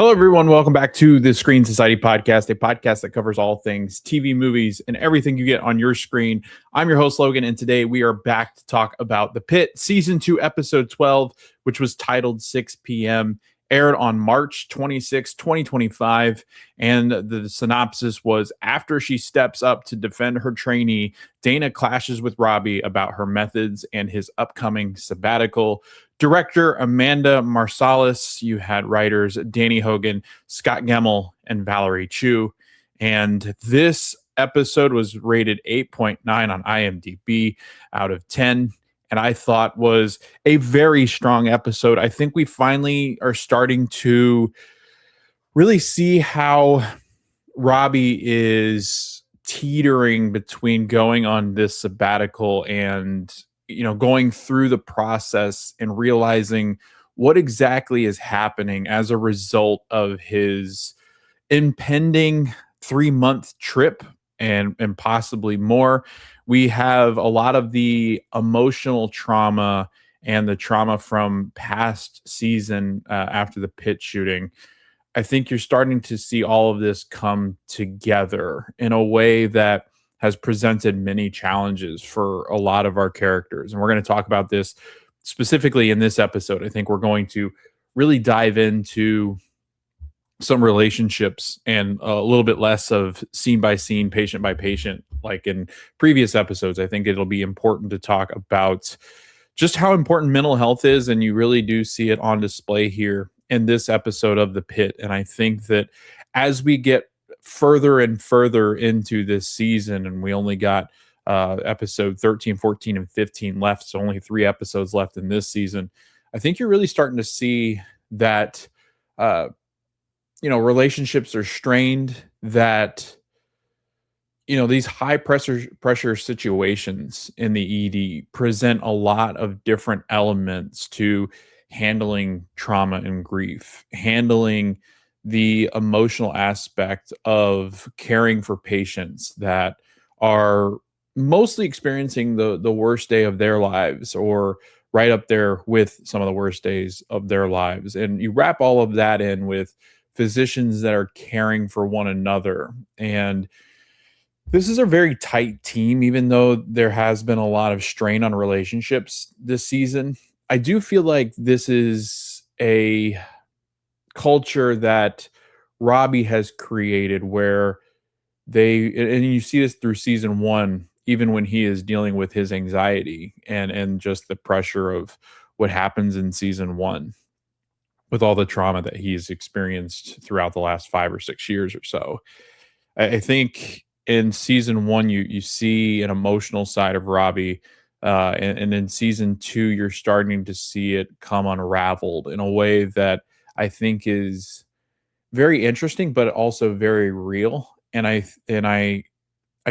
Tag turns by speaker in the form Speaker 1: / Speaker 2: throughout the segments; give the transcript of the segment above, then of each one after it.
Speaker 1: Hello, everyone. Welcome back to the Screen Society podcast, a podcast that covers all things TV, movies, and everything you get on your screen. I'm your host, Logan, and today we are back to talk about The Pitt, Season 2, Episode 12, which was titled 6 p.m., aired on March 26, 2025. And the synopsis was, after she steps up to defend her trainee, Dana clashes with Robby about her methods and his upcoming sabbatical. Director Amanda Marsalis. You had writers Danny Hogan, Scott Gemmell, and Valerie Chu. And this episode was rated 8.9 on IMDb out of 10. And I thought was a very strong episode. I think we finally are starting to really see how Robby is teetering between going on this sabbatical and going through the process and realizing what exactly is happening as a result of his impending 3-month trip and possibly more. We have a lot of the emotional trauma and the trauma from past season after the Pitt shooting. I think you're starting to see all of this come together in a way that has presented many challenges for a lot of our characters. And we're going to talk about this specifically in this episode. I think we're going to really dive into some relationships and a little bit less of scene by scene, patient by patient, like in previous episodes. I think it'll be important to talk about just how important mental health is. And you really do see it on display here in this episode of The Pitt. And I think that as we get further and further into this season, and we only got episode 13, 14, and 15 left, so only 3 episodes left in this season, I think you're really starting to see that relationships are strained, that these high pressure situations in the ED present a lot of different elements to handling trauma and grief, handling the emotional aspect of caring for patients that are mostly experiencing the worst day of their lives, or right up there with some of the worst days of their lives. And you wrap all of that in with physicians that are caring for one another. And this is a very tight team, even though there has been a lot of strain on relationships this season. I do feel like this is a culture that Robby has created where and you see this through season 1, even when he is dealing with his anxiety and just the pressure of what happens in season 1 with all the trauma that he's experienced throughout the last 5 or 6 years or so. I think in season 1, you see an emotional side of Robby. And in season 2, you're starting to see it come unraveled in a way that I think is very interesting, but also very real. And I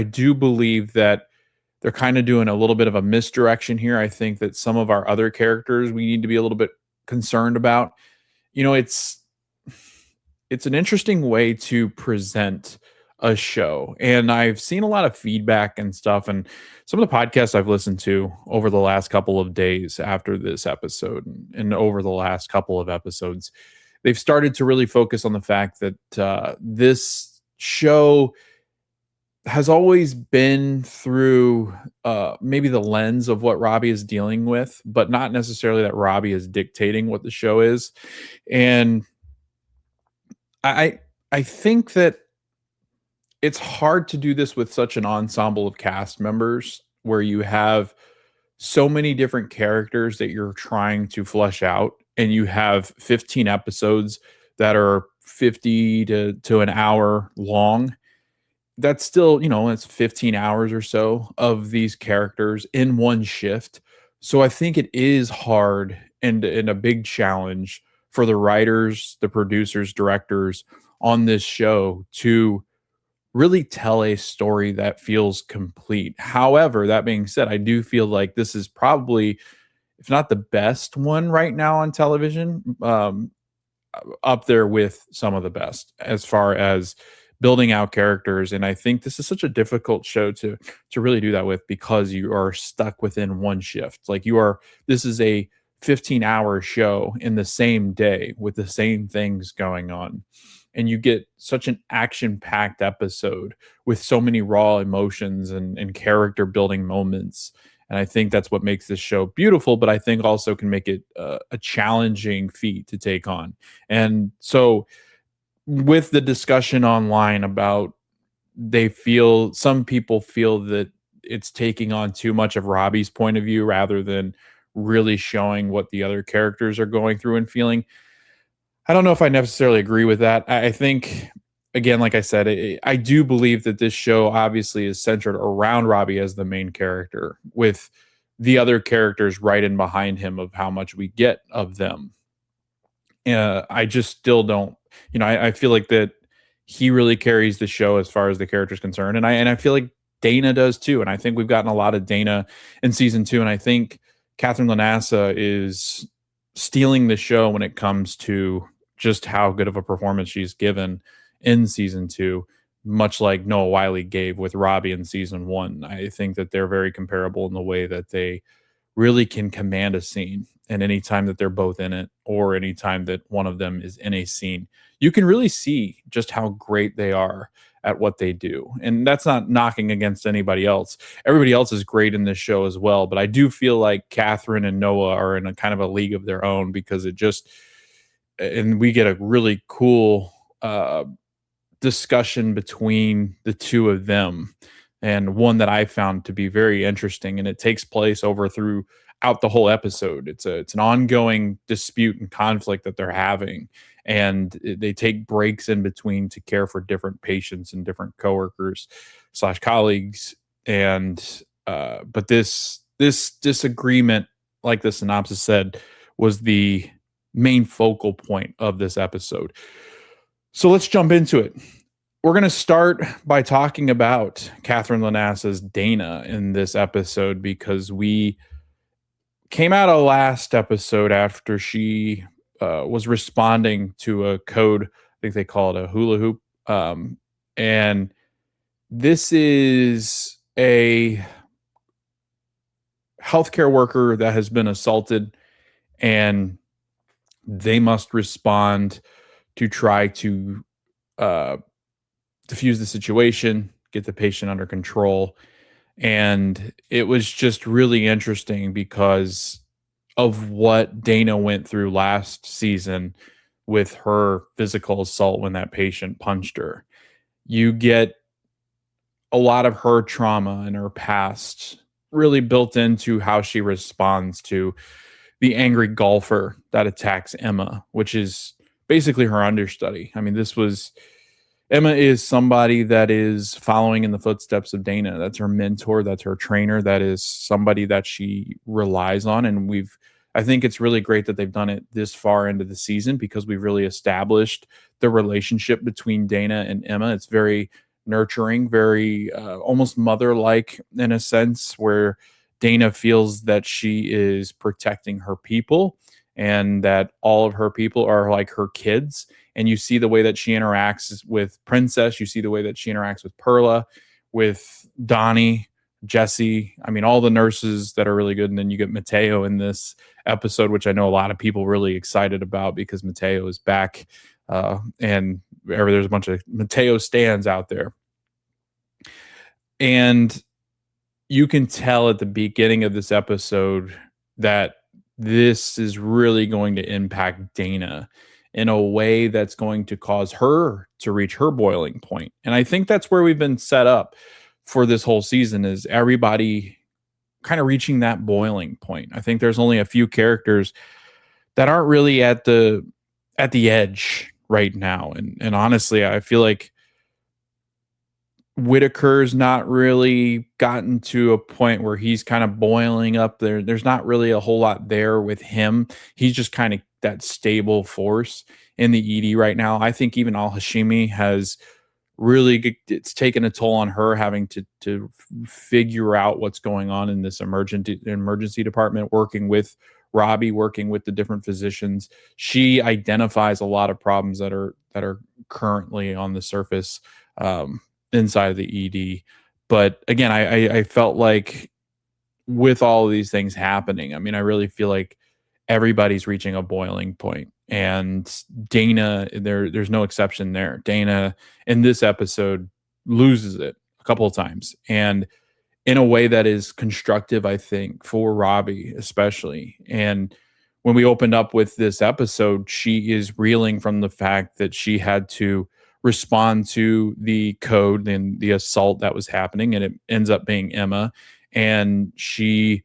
Speaker 1: do believe that they're kind of doing a little bit of a misdirection here. I think that some of our other characters we need to be a little bit concerned about. It's an interesting way to present a show, and I've seen a lot of feedback and stuff, and some of the podcasts I've listened to over the last couple of days after this episode and over the last couple of episodes, they've started to really focus on the fact that this show has always been through maybe the lens of what Robby is dealing with, but not necessarily that Robby is dictating what the show is. And I think that it's hard to do this with such an ensemble of cast members where you have so many different characters that you're trying to flesh out, and you have 15 episodes that are 50 to an hour long. That's still, it's 15 hours or so of these characters in one shift. So I think it is hard and a big challenge for the writers, the producers, directors on this show to really tell a story that feels complete. However, that being said, I do feel like this is probably, if not the best one right now on television, up there with some of the best as far as building out characters. And I think this is such a difficult show to really do that with, because you are stuck within one shift. Like this is a 15-hour show in the same day with the same things going on. And you get such an action packed episode with so many raw emotions and character building moments. And I think that's what makes this show beautiful, but I think also can make it a challenging feat to take on. And so, with the discussion online about some people feel that it's taking on too much of Robbie's point of view rather than really showing what the other characters are going through and feeling. I don't know if I necessarily agree with that. I think, again, like I said, I do believe that this show obviously is centered around Robbie as the main character, with the other characters right in behind him of how much we get of them. I just still don't, I feel like that he really carries the show as far as the character's concerned, and I feel like Dana does too. And I think we've gotten a lot of Dana in season two, and I think Catherine Lanassa is stealing the show when it comes to just how good of a performance she's given in season two, much like Noah Wiley gave with Robbie in season one. I think that they're very comparable in the way that they really can command a scene. And anytime that they're both in it, or anytime that one of them is in a scene, you can really see just how great they are at what they do. And that's not knocking against anybody else. Everybody else is great in this show as well. But I do feel like Catherine and Noah are in a kind of a league of their own, because and we get a really cool discussion between the two of them, and one that I found to be very interesting. And it takes place over throughout the whole episode. It's an ongoing dispute and conflict that they're having, and they take breaks in between to care for different patients and different coworkers slash colleagues. And but this disagreement, like the synopsis said, was the main focal point of this episode. So let's jump into it. We're going to start by talking about Catherine Lanassa's Dana in this episode, because we came out of last episode after she was responding to a code. I think they call it a hula hoop. And this is a healthcare worker that has been assaulted, and they must respond to try to diffuse the situation, get the patient under control. And it was just really interesting because of what Dana went through last season with her physical assault when that patient punched her. You get a lot of her trauma and her past really built into how she responds to the angry golfer that attacks Emma, which is basically her understudy. I mean, Emma is somebody that is following in the footsteps of Dana. That's her mentor. That's her trainer. That is somebody that she relies on. And I think it's really great that they've done it this far into the season, because we've really established the relationship between Dana and Emma. It's very nurturing, very almost mother-like in a sense, where Dana feels that she is protecting her people and that all of her people are like her kids. And you see the way that she interacts with Princess. You see the way that she interacts with Perla, with Donnie, Jesse. I mean, all the nurses that are really good. And then you get Mateo in this episode, which I know a lot of people really excited about, because Mateo is back. And there's a bunch of Mateo stands out there. And you can tell at the beginning of this episode that this is really going to impact Dana in a way that's going to cause her to reach her boiling point. And I think that's where we've been set up for this whole season, is everybody kind of reaching that boiling point. I think there's only a few characters that aren't really at the edge right now. And honestly, I feel like Whitaker's not really gotten to a point where he's kind of boiling up there. There's not really a whole lot there with him. He's just kind of that stable force in the ED right now. I think even Al Hashimi has it's taken a toll on her, having to figure out what's going on in this emergency department, working with Robby, working with the different physicians. She identifies a lot of problems that are currently on the surface inside of the ED. But again, I felt like with all of these things happening, I mean, I really feel like everybody's reaching a boiling point. And Dana, there's no exception there. Dana in this episode loses it a couple of times. And in a way that is constructive, I think, for Robby, especially. And when we opened up with this episode, she is reeling from the fact that she had to respond to the code and the assault that was happening, and it ends up being Emma. And she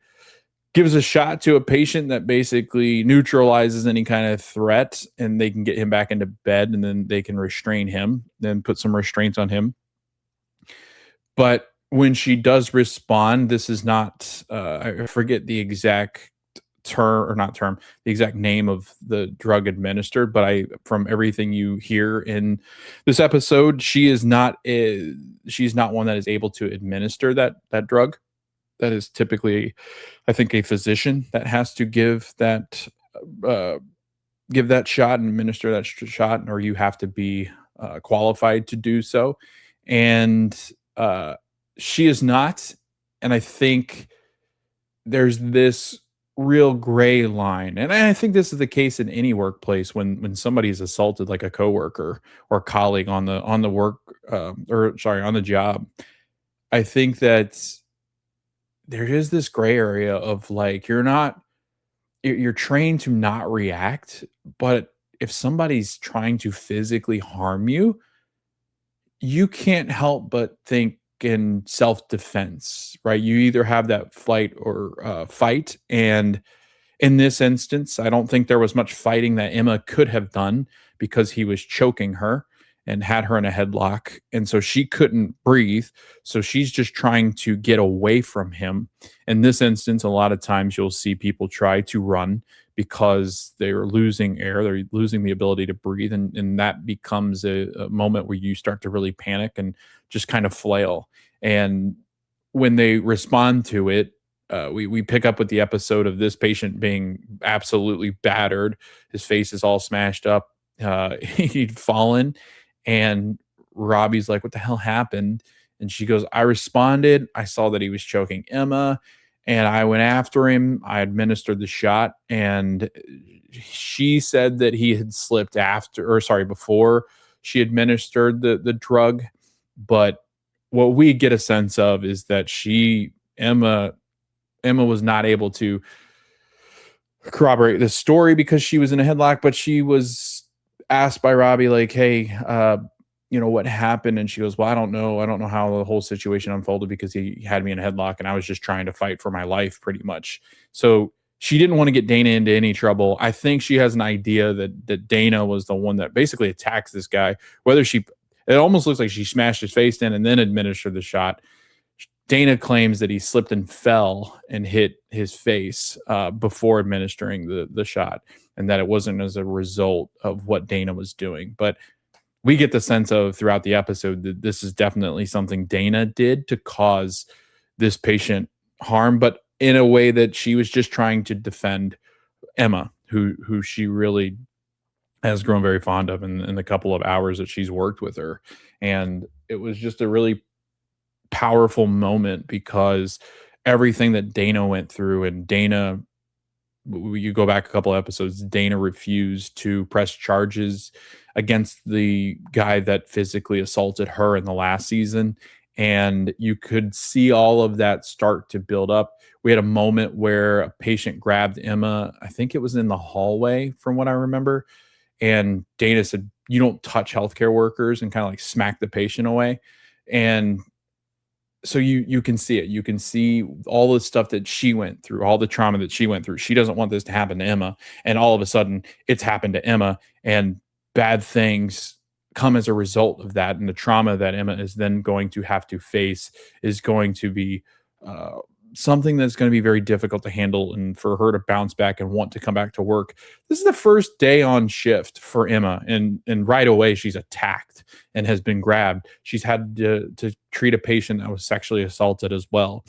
Speaker 1: gives a shot to a patient that basically neutralizes any kind of threat, and they can get him back into bed, and then they can restrain him, then put some restraints on him. But when she does respond, this is not, I forget the exact term, or not term, the exact name of the drug administered, but from everything you hear in this episode, she's not one that is able to administer that drug. That is typically, I think, a physician that has to uh, give that shot and administer that shot, or you have to be qualified to do so. And uh, she is not. And I think there's this real gray line, and I think this is the case in any workplace when somebody is assaulted, like a coworker or colleague on the work, or sorry, on the job. I think that there is this gray area of like you're trained to not react, but if somebody's trying to physically harm you, you can't help but think in self-defense, right? You either have that flight or fight. And in this instance, I don't think there was much fighting that Emma could have done because he was choking her and had her in a headlock. And so she couldn't breathe. So she's just trying to get away from him. In this instance, a lot of times you'll see people try to run because they're losing air, they're losing the ability to breathe. And that becomes a moment where you start to really panic and just kind of flail. And when they respond to it, we pick up with the episode of this patient being absolutely battered. His face is all smashed up. He'd fallen, and Robbie's like, "What the hell happened?" And she goes, "I responded. I saw that he was choking Emma, and I went after him. I administered the shot." And she said that he had slipped after, or sorry, before she administered the drug. But what we get a sense of is that Emma was not able to corroborate the story because she was in a headlock, but she was asked by Robbie, like, "Hey, what happened?" And she goes, "Well, I don't know. I don't know how the whole situation unfolded because he had me in a headlock and I was just trying to fight for my life pretty much." So she didn't want to get Dana into any trouble. I think she has an idea that Dana was the one that basically attacks this guy, it almost looks like she smashed his face in and then administered the shot. Dana claims that he slipped and fell and hit his face before administering the shot, and that it wasn't as a result of what Dana was doing. But we get the sense of throughout the episode that this is definitely something Dana did to cause this patient harm, but in a way that she was just trying to defend Emma, who she really has grown very fond of in the couple of hours that she's worked with her. And it was just a really powerful moment because everything that Dana went through, and you go back a couple episodes, Dana refused to press charges against the guy that physically assaulted her in the last season. And you could see all of that start to build up. We had a moment where a patient grabbed Emma. I think it was in the hallway, from what I remember. And Dana said, "You don't touch healthcare workers," and kind of like smack the patient away. And so you can see it. You can see all the stuff that she went through, all the trauma that she went through. She doesn't want this to happen to Emma. And all of a sudden it's happened to Emma, and bad things come as a result of that. And the trauma that Emma is then going to have to face is going to be uh, something that's going to be very difficult to handle, and for her to bounce back and want to come back to work. This is the first day on shift for Emma, and right away she's attacked and has been grabbed. She's had to treat a patient that was sexually assaulted as well.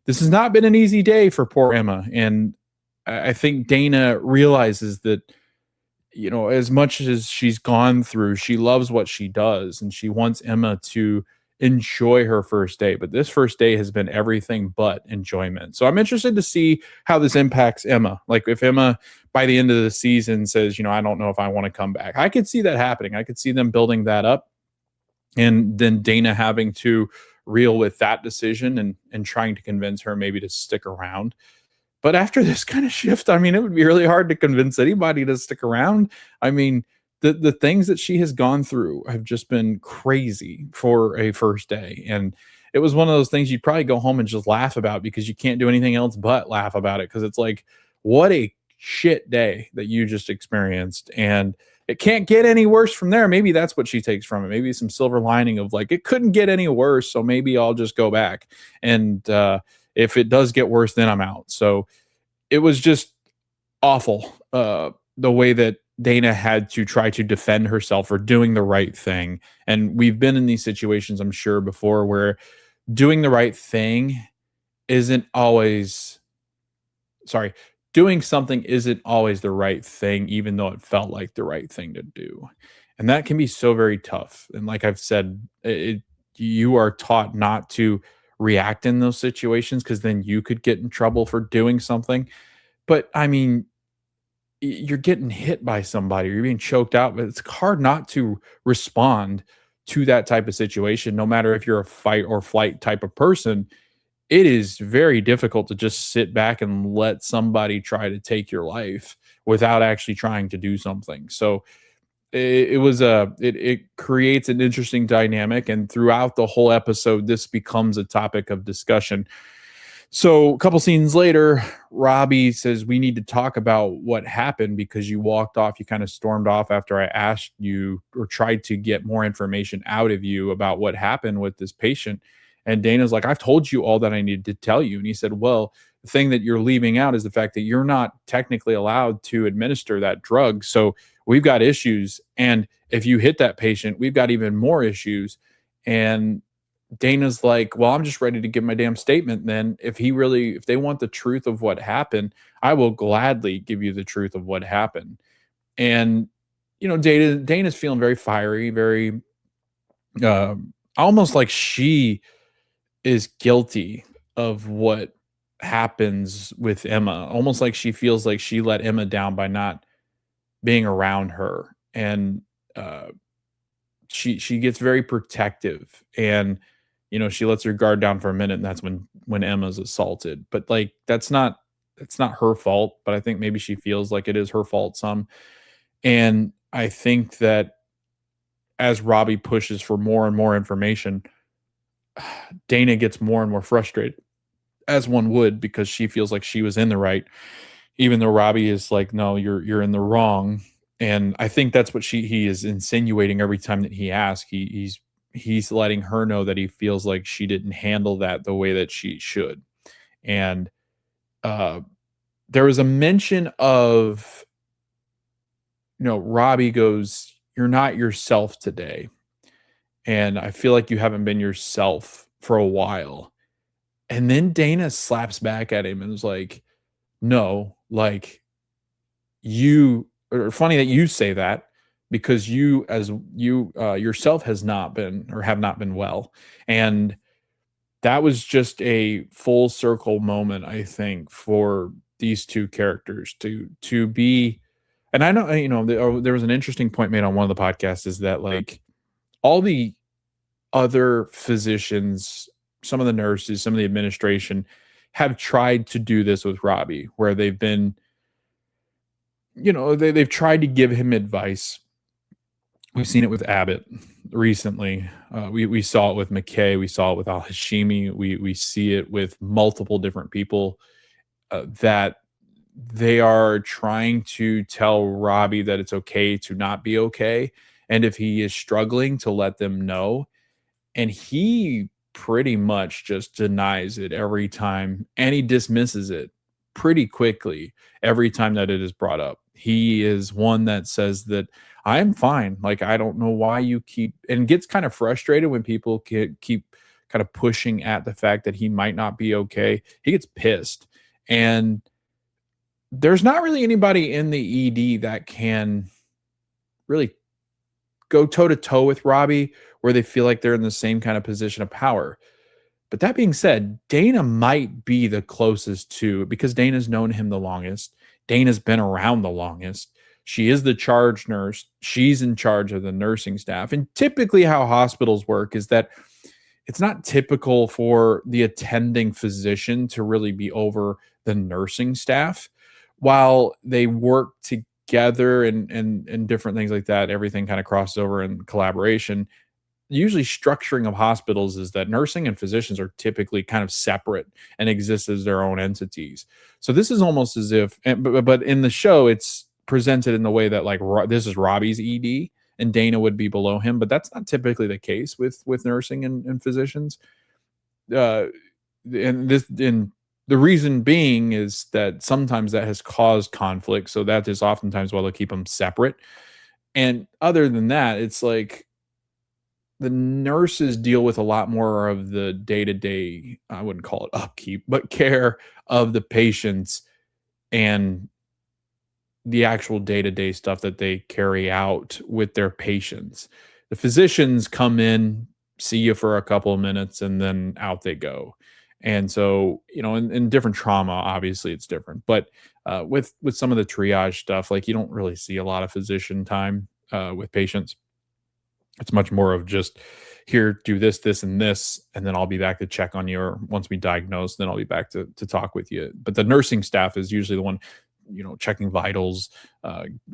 Speaker 1: This has not been an easy day for poor Emma, and I think Dana realizes that, as much as she's gone through, she loves what she does, and she wants Emma to enjoy her first day. But this first day has been everything but enjoyment. So I'm interested to see how this impacts Emma. Like if Emma by the end of the season says, I don't know if I want to come back. I could see that happening. I could see them building that up and then Dana having to reel with that decision and trying to convince her maybe to stick around. But after this kind of shift, I mean, it would be really hard to convince anybody to stick around. I mean, the things that she has gone through have just been crazy for a first day. And it was one of those things you'd probably go home and just laugh about because you can't do anything else but laugh about it. Cause it's like, what a shit day that you just experienced. And it can't get any worse from there. Maybe that's what she takes from it. Maybe some silver lining of like, it couldn't get any worse. So maybe I'll just go back. And if it does get worse, then I'm out. So it was just awful the way that Dana had to try to defend herself for doing the right thing. And we've been in these situations, I'm sure, before where doing the right thing isn't always, sorry, doing something isn't always the right thing, even though it felt like the right thing to do. And that can be so very tough. And like I've said, you are taught not to react in those situations because then you could get in trouble for doing something. But I mean, you're getting hit by somebody, you're being choked out, but it's hard not to respond to that type of situation, no matter if you're a fight or flight type of person. It is very difficult to just sit back and let somebody try to take your life without actually trying to do something. So it creates an interesting dynamic, and throughout the whole episode, this becomes a topic of discussion. So a couple scenes later, Robby says, "We need to talk about what happened because you walked off. You kind of stormed off after I asked you or tried to get more information out of you about what happened with this patient." And Dana's like, "I've told you all that I needed to tell you." And he said, "Well, the thing that you're leaving out is the fact that you're not technically allowed to administer that drug. So we've got issues. And if you hit that patient, we've got even more issues." And Dana's like, "Well, I'm just ready to give my damn statement then. If they want the truth of what happened, I will gladly give you the truth of what happened." And, Dana's feeling very fiery, very, almost like she is guilty of what happens with Emma, almost like she feels like she let Emma down by not being around her. And, she gets very protective and she lets her guard down for a minute, and that's when Emma's assaulted. But like that's not her fault, but I think maybe she feels like it is her fault some. And I think that as Robby pushes for more and more information, Dana gets more and more frustrated, as one would, because she feels like she was in the right, even though Robby is like, "No, you're in the wrong." And I think that's what he is insinuating every time that he asks. He's letting her know that he feels like she didn't handle that the way that she should. And uh, there was a mention of, Robby goes, "You're not yourself today, and I feel like you haven't been yourself for a while." And then Dana slaps back at him and is like, "No, like you or funny that you say that because you yourself has not been or have not been well." And that was just a full circle moment, I think, for these two characters to be. And I know, there was an interesting point made on one of the podcasts, is that like all the other physicians, some of the nurses, some of the administration have tried to do this with Robby, where they've been, they've tried to give him advice. We've seen it with Abbott recently. We saw it with McKay. We saw it with Al Hashimi. We see it with multiple different people, that they are trying to tell Robby that it's okay to not be okay, and if he is struggling, to let them know. And he pretty much just denies it every time, and he dismisses it pretty quickly every time that it is brought up. He is one that says that I'm fine. Like, I don't know why you keep, and gets kind of frustrated when people keep kind of pushing at the fact that he might not be okay. He gets pissed. And there's not really anybody in the ED that can really go toe to toe with Robbie, where they feel like they're in the same kind of position of power. But that being said, Dana might be the closest to, because Dana's known him the longest. Dana's been around the longest. She is the charge nurse. She's in charge of the nursing staff. And typically, how hospitals work is that it's not typical for the attending physician to really be over the nursing staff while they work together and different things like that. Everything kind of crosses over in collaboration. Usually structuring of hospitals is that nursing and physicians are typically kind of separate and exist as their own entities. So this is almost as if, but in the show, it's presented in the way that like this is Robbie's ED and Dana would be below him, but that's not typically the case with nursing and physicians. Uh, and the reason being is that sometimes that has caused conflict. So that is oftentimes why they'll keep them separate. And other than that, it's like the nurses deal with a lot more of the day-to-day, I wouldn't call it upkeep, but care of the patients and the actual day-to-day stuff that they carry out with their patients. The physicians come in, see you for a couple of minutes, and then out they go. And so, in different trauma, obviously it's different. But with some of the triage stuff, like you don't really see a lot of physician time with patients. It's much more of just here, do this, this, and this, and then I'll be back to check on you. Or once we diagnose, then I'll be back to talk with you. But the nursing staff is usually the one, checking vitals,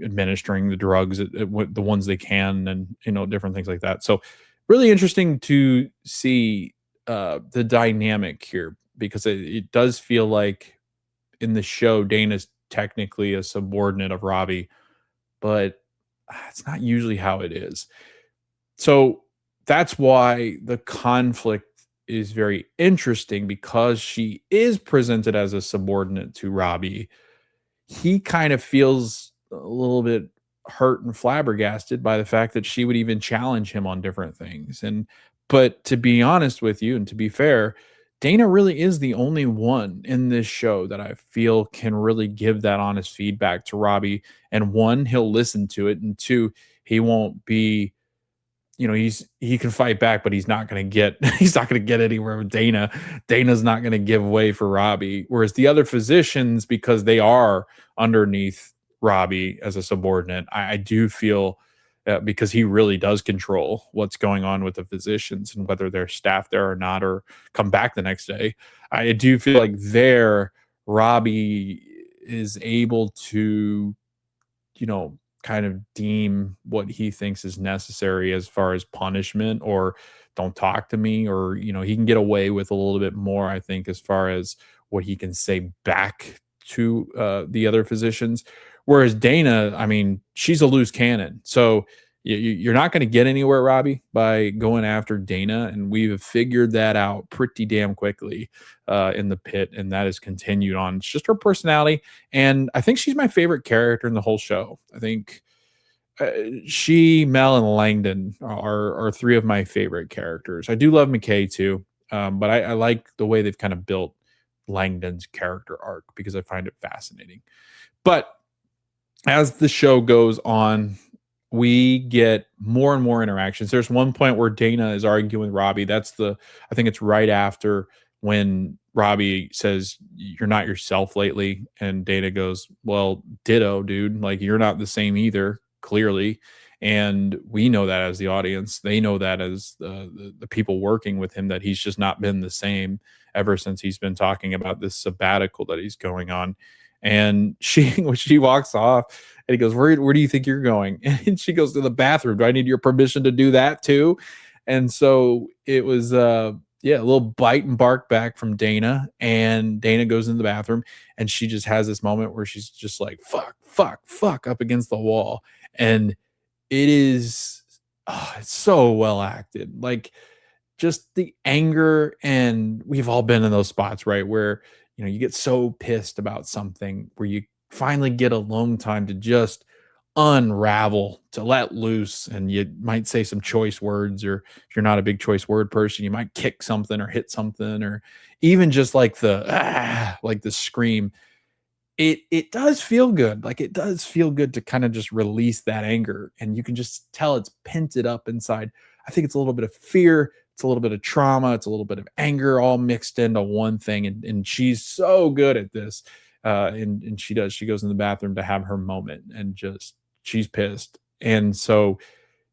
Speaker 1: administering the drugs, the ones they can, and different things like that. So really interesting to see the dynamic here, because it does feel like in the show Dana's technically a subordinate of Robbie, but it's not usually how it is. So that's why the conflict is very interesting, because she is presented as a subordinate to Robbie. He kind of feels a little bit hurt and flabbergasted by the fact that she would even challenge him on different things. But to be honest with you and to be fair, Dana really is the only one in this show that I feel can really give that honest feedback to Robbie. And one, he'll listen to it, and two, he won't be, he can fight back, but he's not going to get he's not going to get anywhere with Dana. Dana's not going to give way for Robbie. Whereas the other physicians, because they are underneath Robbie as a subordinate, I do feel because he really does control what's going on with the physicians and whether they're staff there or not, or come back the next day. I do feel like Robbie is able to, kind of deem what he thinks is necessary as far as punishment, or don't talk to me, or he can get away with a little bit more, I think, as far as what he can say back to the other physicians. Whereas Dana, I mean, she's a loose cannon, so you're not going to get anywhere, Robbie, by going after Dana, and we've figured that out pretty damn quickly in the pit, and that has continued on. It's just her personality, and I think she's my favorite character in the whole show. I think she, Mel, and Langdon are three of my favorite characters. I do love McKay too, but I like the way they've kind of built Langdon's character arc, because I find it fascinating. But as the show goes on, we get more and more interactions. There's one point where Dana is arguing with Robbie. I think it's right after when Robbie says, "You're not yourself lately." And Dana goes, "Well, ditto, dude. Like, you're not the same either, clearly." And we know that as the audience. They know that as the people working with him, that he's just not been the same ever since he's been talking about this sabbatical that he's going on. And when she walks off, and he goes, where do you think you're going? And she goes, to the bathroom. Do I need your permission to do that too? And so it was, a little bite and bark back from Dana. And Dana goes in the bathroom, and she just has this moment where she's just like, fuck, fuck, fuck, up against the wall. And it is, it's so well acted. Like, just the anger, and we've all been in those spots, right? Where, you get so pissed about something, where you finally get alone time to just unravel, to let loose, and you might say some choice words, or if you're not a big choice word person, you might kick something or hit something, or even just like the scream. it does feel good. Like, it does feel good to kinda just release that anger, and you can just tell it's pent it up inside. I think it's a little bit of fear, it's a little bit of trauma, it's a little bit of anger all mixed into one thing, and she's so good at this. And she goes in the bathroom to have her moment, and just she's pissed. And so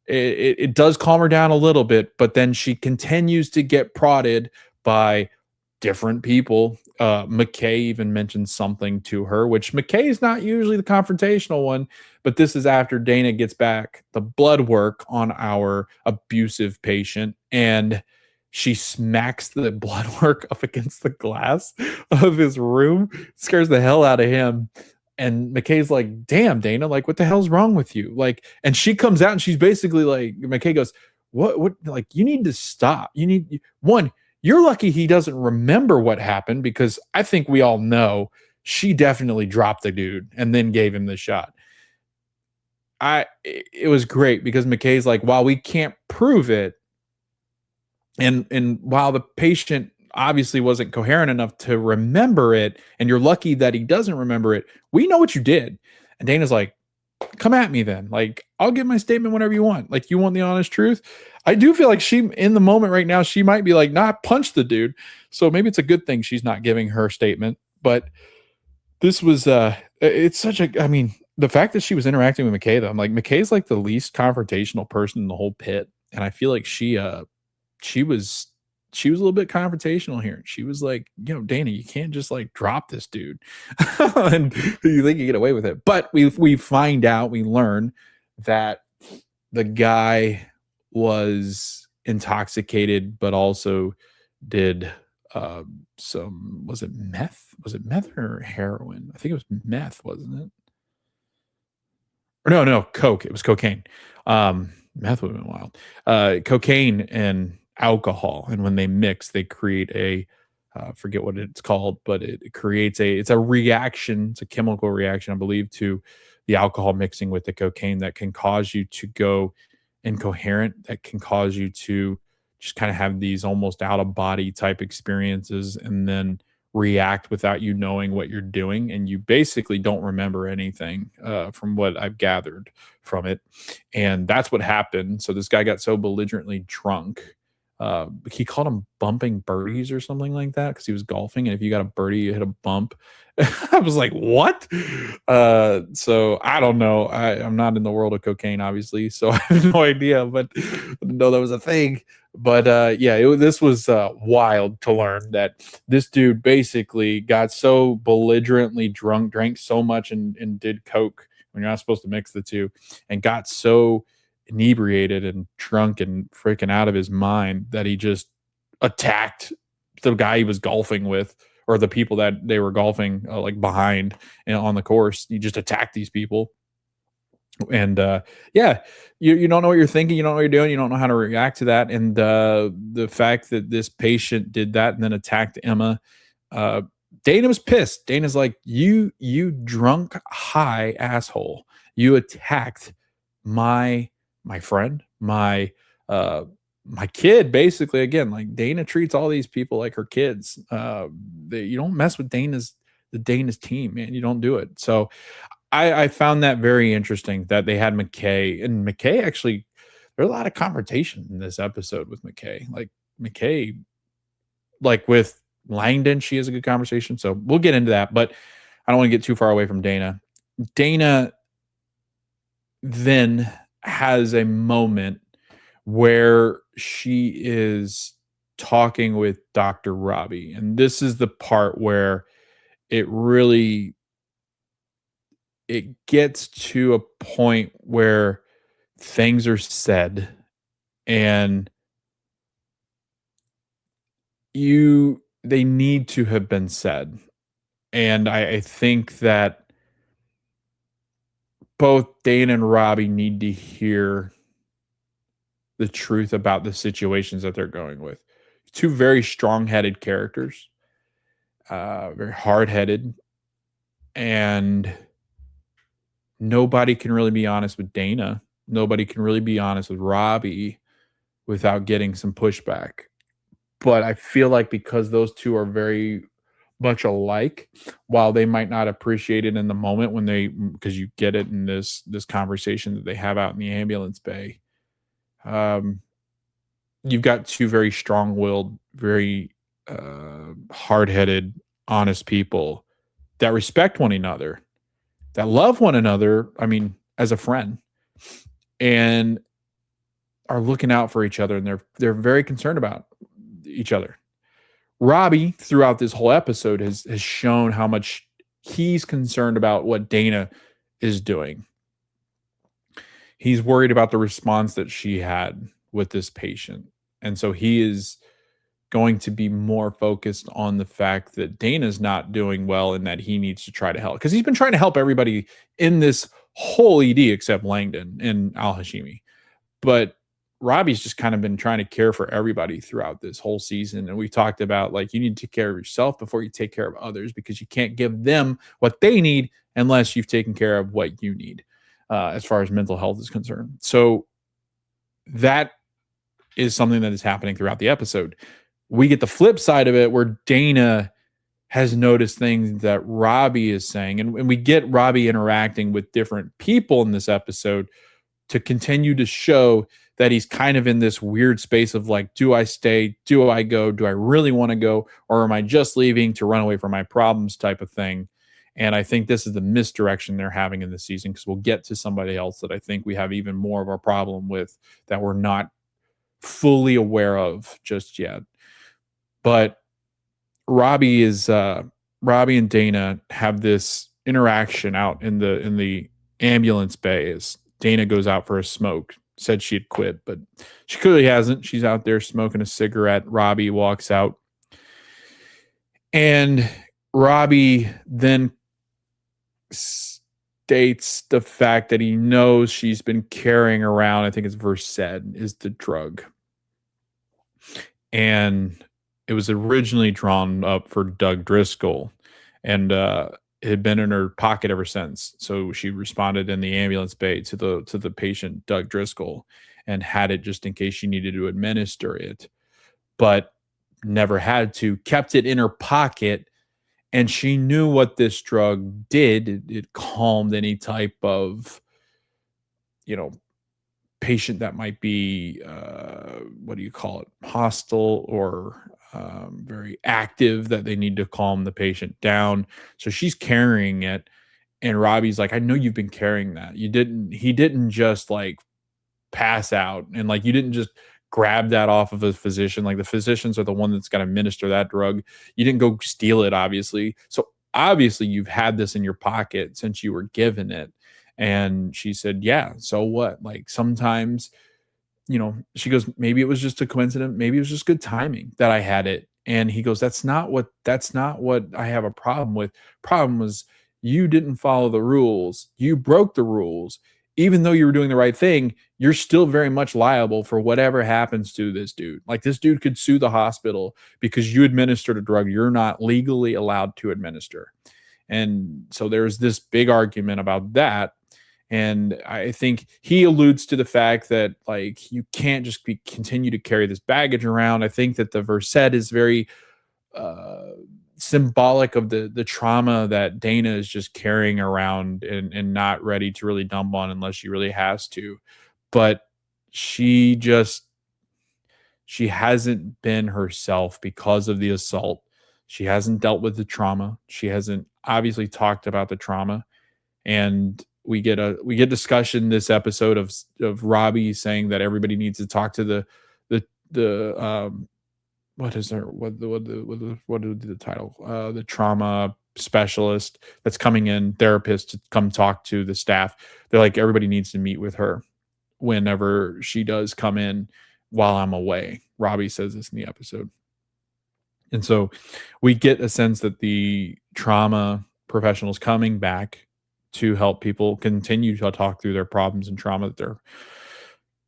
Speaker 1: it does calm her down a little bit, but then she continues to get prodded by different people. McKay even mentions something to her, which McKay is not usually the confrontational one, but this is after Dana gets back the blood work on our abusive patient, and she smacks the blood work up against the glass of his room, scares the hell out of him. And McKay's like, damn, Dana, like, what the hell's wrong with you? Like, and she comes out and she's basically like, McKay goes, what, like, you need to stop. You need, one, you're lucky he doesn't remember what happened, because I think we all know she definitely dropped the dude and then gave him the shot. It was great because McKay's like, while we can't prove it, and while the patient obviously wasn't coherent enough to remember it, and you're lucky that he doesn't remember it, we know what you did. And Dana's like, come at me then. Like, I'll give my statement whenever you want. Like, you want the honest truth? I do feel like she, in the moment right now, she might be like, nah, punch the dude. So maybe it's a good thing she's not giving her statement. But this was, it's such a, I mean, the fact that she was interacting with McKay, though, I'm like, McKay's like the least confrontational person in the whole pit. And I feel like she was she was a little bit confrontational here. She was like, Dana, you can't just like drop this dude and you think you get away with it. But we find out, we learn that the guy was intoxicated, but also did some, was it meth? Was it meth or heroin? I think it was meth, wasn't it? Or no, coke. It was cocaine. Meth would have been wild. Cocaine and alcohol, and when they mix, they create a forget what it's called, but it creates it's a reaction. It's a chemical reaction, I believe, to the alcohol mixing with the cocaine that can cause you to go incoherent. That can cause you to just kind of have these almost out of body type experiences, and then react without you knowing what you're doing, and you basically don't remember anything, from what I've gathered from it. And that's what happened. So this guy got so belligerently drunk, he called him bumping birdies or something like that, because he was golfing, and if you got a birdie you hit a bump. I was like, what? So I don't know. I'm not in the world of cocaine, obviously, so I have no idea, but I didn't know that was a thing. But yeah, this was wild to learn that this dude basically got so belligerently drunk, drank so much, and did coke when you're not supposed to mix the two, and got so inebriated and drunk and freaking out of his mind that he just attacked the guy he was golfing with, or the people that they were golfing like behind and on the course. He just attacked these people. And yeah, you don't know what you're thinking, you don't know what you're doing, you don't know how to react to that. And the fact that this patient did that and then attacked Emma, uh, Dana was pissed. Dana's like, you drunk high asshole, you attacked my friend, my kid, basically. Again, like, Dana treats all these people like her kids. You don't mess with Dana's team, man. You don't do it. So I found that very interesting that they had McKay, and McKay actually, there's a lot of confrontation in this episode with McKay. Like, McKay, like with Langdon, she has a good conversation. So we'll get into that, but I don't want to get too far away from Dana. Dana then has a moment where she is talking with Dr. Robby. And this is the part where it really, it gets to a point where things are said, and they need to have been said. And I think that both Dana and Robby need to hear the truth about the situations that they're going with. Two very strong-headed characters, very hard-headed, and nobody can really be honest with Dana. Nobody can really be honest with Robby without getting some pushback. But I feel like because those two are very much alike, while they might not appreciate it in the moment when they, because you get it in this conversation that they have out in the ambulance bay. Um, you've got two very strong-willed, very hard-headed, honest people that respect one another, that love one another. I mean, as a friend, and are looking out for each other, and they're very concerned about each other. Robby, throughout this whole episode, has shown how much he's concerned about what Dana is doing. He's worried about the response that she had with this patient. And so he is going to be more focused on the fact that Dana's not doing well and that he needs to try to help. Because he's been trying to help everybody in this whole ED except Langdon and Al Hashimi. But Robbie's just kind of been trying to care for everybody throughout this whole season. And we talked about, like, you need to take care of yourself before you take care of others, because you can't give them what they need unless you've taken care of what you need, as far as mental health is concerned. So that is something that is happening throughout the episode. We get the flip side of it where Dana has noticed things that Robby is saying. And we get Robby interacting with different people in this episode to continue to show that he's kind of in this weird space of, like, do I stay? Do I go? Do I really want to go? Or am I just leaving to run away from my problems type of thing? And I think this is the misdirection they're having in the season, because we'll get to somebody else that I think we have even more of a problem with, that we're not fully aware of just yet. But Robby and Dana have this interaction out in the ambulance bay as Dana goes out for a smoke. Said she'd quit, but she clearly hasn't. She's out there smoking a cigarette. Robby walks out, and Robby then states the fact that he knows she's been carrying around, I think it's Versed, is the drug. And it was originally drawn up for Doug Driscoll, and it had been in her pocket ever since. So she responded in the ambulance bay to the patient, Doug Driscoll, and had it just in case she needed to administer it, but never had to, kept it in her pocket. And she knew what this drug did. It calmed any type of, patient that might be, what do you call it, hostile or very active, that they need to calm the patient down. So she's carrying it. And Robby's like, I know you've been carrying that. He didn't just, like, pass out, and, like, you didn't just grab that off of a physician. Like, the physicians are the one that's going to administer that drug. You didn't go steal it, obviously. So obviously you've had this in your pocket since you were given it. And she said, yeah, so what? Like, sometimes, she goes, maybe it was just a coincidence. Maybe it was just good timing that I had it. And he goes, that's not what I have a problem with. Problem was, you didn't follow the rules. You broke the rules. Even though you were doing the right thing, you're still very much liable for whatever happens to this dude. Like, this dude could sue the hospital because you administered a drug you're not legally allowed to administer. And so there's this big argument about that. And I think he alludes to the fact that, like, you can't just continue to carry this baggage around. I think that the Versed is very symbolic of the trauma that Dana is just carrying around and not ready to really dump on unless she really has to. But she hasn't been herself because of the assault. She hasn't dealt with the trauma. She hasn't obviously talked about the trauma. And we get discussion this episode of Robby saying that everybody needs to talk to the what is there? What is the title? The trauma specialist that's coming in, therapist, to come talk to the staff. They're like, everybody needs to meet with her whenever she does come in while I'm away. Robby says this in the episode. And so we get a sense that the trauma professionals coming back to help people continue to talk through their problems and trauma that they're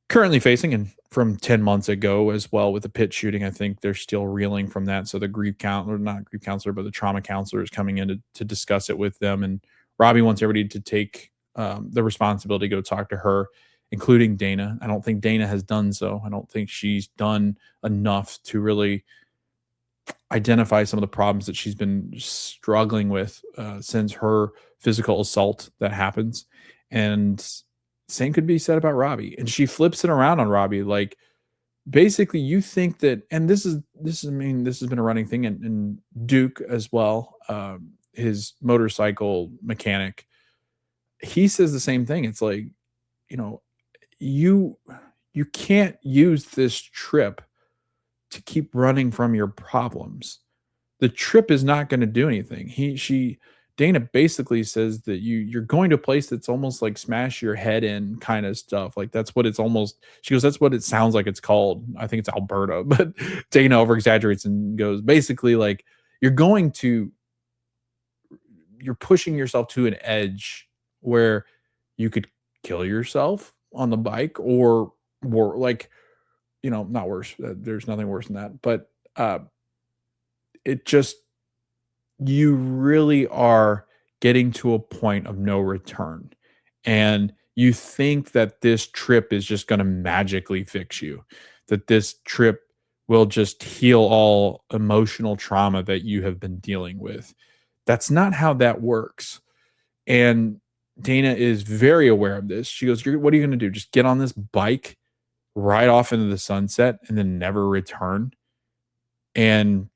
Speaker 1: currently facing, and from 10 months ago as well with the Pitt shooting. I think they're still reeling from that. So the not grief counselor, but the trauma counselor is coming in to discuss it with them. And Robby wants everybody to take the responsibility to go talk to her, including Dana. I don't think Dana has done so. I don't think she's done enough to really identify some of the problems that she's been struggling with since her physical assault that happens. And same could be said about Robby. And she flips it around on Robby. Like, basically, you think that, and I mean, this has been a running thing in Duke as well. His motorcycle mechanic, he says the same thing. It's like, you know, you you can't use this trip to keep running from your problems. The trip is not going to do anything. He she Dana basically says that you're going to a place that's almost like smash your head in kind of stuff. Like that's what it's almost, she goes, that's what it sounds like it's called. I think it's Alberta, but Dana over exaggerates and goes basically like you're going to you're pushing yourself to an edge where you could kill yourself on the bike or like, not worse. There's nothing worse than that. But it just, you really are getting to a point of no return. And you think that this trip is just going to magically fix you, that this trip will just heal all emotional trauma that you have been dealing with. That's not how that works. And Dana is very aware of this. She goes, What are you going to do? Just get on this bike right off into the sunset and then never return? And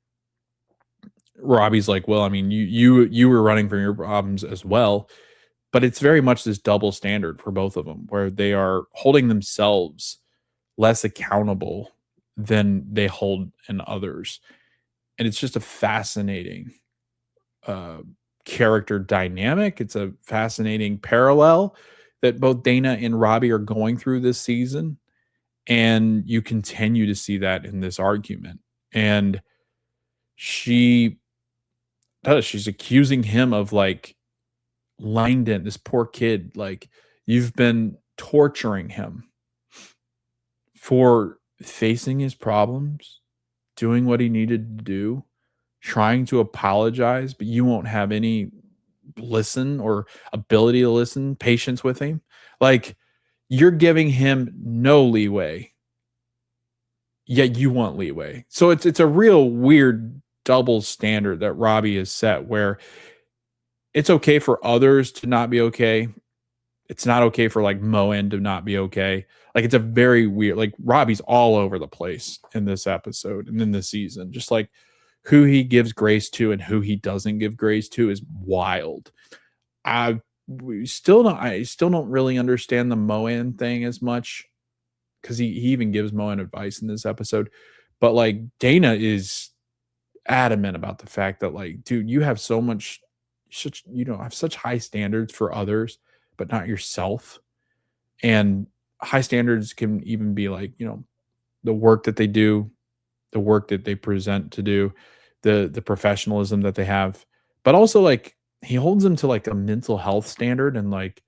Speaker 1: Robbie's like, well, I mean, you were running from your problems as well, but it's very much this double standard for both of them, where they are holding themselves less accountable than they hold in others, and it's just a fascinating uh, character dynamic. It's a fascinating parallel that both Dana and Robbie are going through this season, and you continue to see that in this argument. And she does. She's accusing him of like Langdon, this poor kid, like you've been torturing him for facing his problems, doing what he needed to do, trying to apologize, but you won't have any listen or ability to listen, patience with him. Like you're giving him no leeway, yet you want leeway. So it's a real weird double standard that Robbie has set where it's okay for others to not be okay. It's not okay for like Moen to not be okay. Like it's a very weird, like Robbie's all over the place in this episode and in this season. Just like who he gives grace to and who he doesn't give grace to is wild. I still don't really understand the Moen thing as much because he even gives Moen advice in this episode. But like Dana is adamant about the fact that like, dude, you have so much such have such high standards for others, but not yourself. And high standards can even be like, the work that they do, the work that they present to do, the professionalism that they have. But also like he holds them to like a mental health standard and like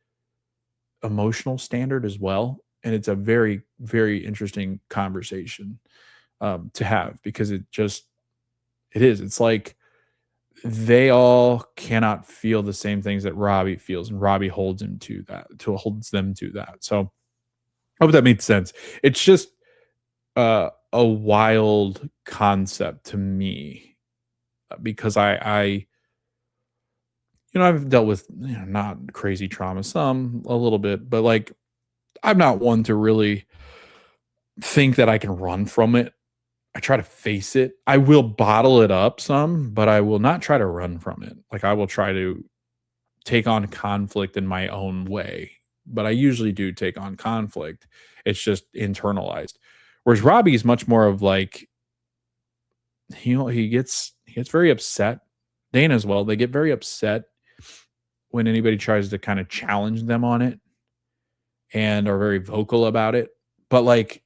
Speaker 1: emotional standard as well. And it's a very, very interesting conversation to have because it is. It's like they all cannot feel the same things that Robbie feels, and Robbie holds them to that. So I hope that makes sense. It's just a wild concept to me because I've dealt with not crazy trauma, some a little bit, but like I'm not one to really think that I can run from it. I try to face it. I will bottle it up some, but I will not try to run from it. Like I will try to take on conflict in my own way, but I usually do take on conflict. It's just internalized. Whereas Robbie is much more of like, he gets very upset. Dana as well. They get very upset when anybody tries to kind of challenge them on it and are very vocal about it. But like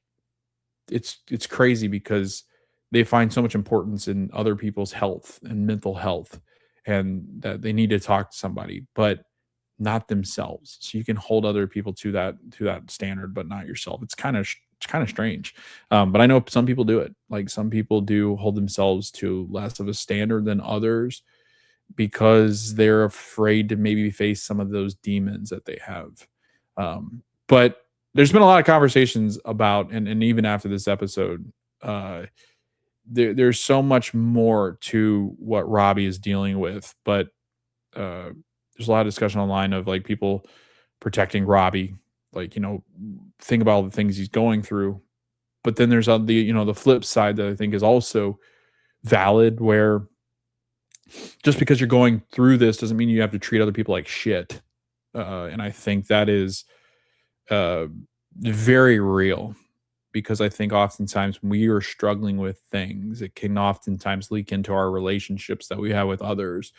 Speaker 1: it's crazy because they find so much importance in other people's health and mental health and that they need to talk to somebody but not themselves, so you can hold other people to that standard but not yourself. It's kind of strange, but I know some people do it. Like some people do hold themselves to less of a standard than others because they're afraid to maybe face some of those demons that they have. But there's been a lot of conversations about, and even after this episode, there's so much more to what Robbie is dealing with, but there's a lot of discussion online of like people protecting Robbie, like, think about all the things he's going through. But then there's on the, the flip side that I think is also valid, where just because you're going through this doesn't mean you have to treat other people like shit. And I think that is uh, very real, because I think oftentimes when we are struggling with things, it can oftentimes leak into our relationships that we have with others,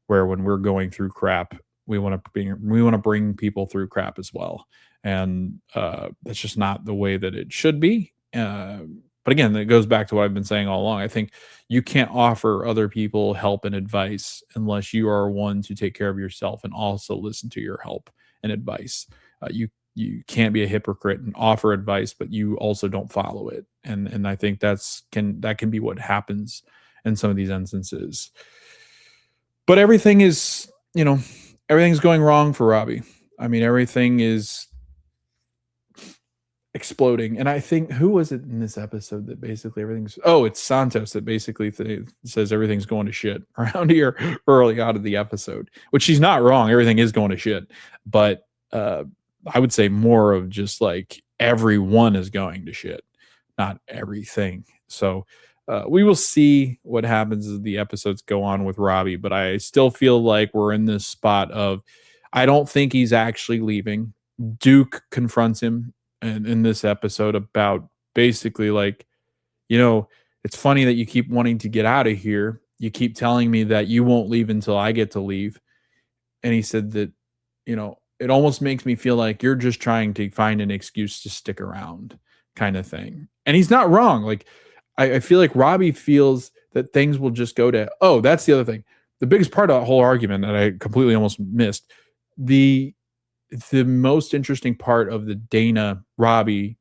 Speaker 1: where when we're going through crap, we want to bring people through crap as well. And that's just not the way that it should be. But again, it goes back to what I've been saying all along. I think you can't offer other people help and advice unless you are one to take care of yourself and also listen to your help and advice. You can't be a hypocrite and offer advice, but you also don't follow it. And I think that can be what happens in some of these instances. But everything's going wrong for Robbie. I mean, everything is exploding. And I think, who was it in this episode that basically it's Santos that basically says everything's going to shit around here early out of the episode, which she's not wrong. Everything is going to shit. But I would say more of just like everyone is going to shit, not everything. So we will see what happens as the episodes go on with Robbie, but I still feel like we're in this spot of, I don't think he's actually leaving. Duke confronts him in this episode about basically like, it's funny that you keep wanting to get out of here. You keep telling me that you won't leave until I get to leave. And he said that, it almost makes me feel like you're just trying to find an excuse to stick around, kind of thing. And he's not wrong. Like, I feel like Robbie feels that things will just go to, oh, that's the other thing. The biggest part of that whole argument that I completely almost missed, the most interesting part of the Dana Robbie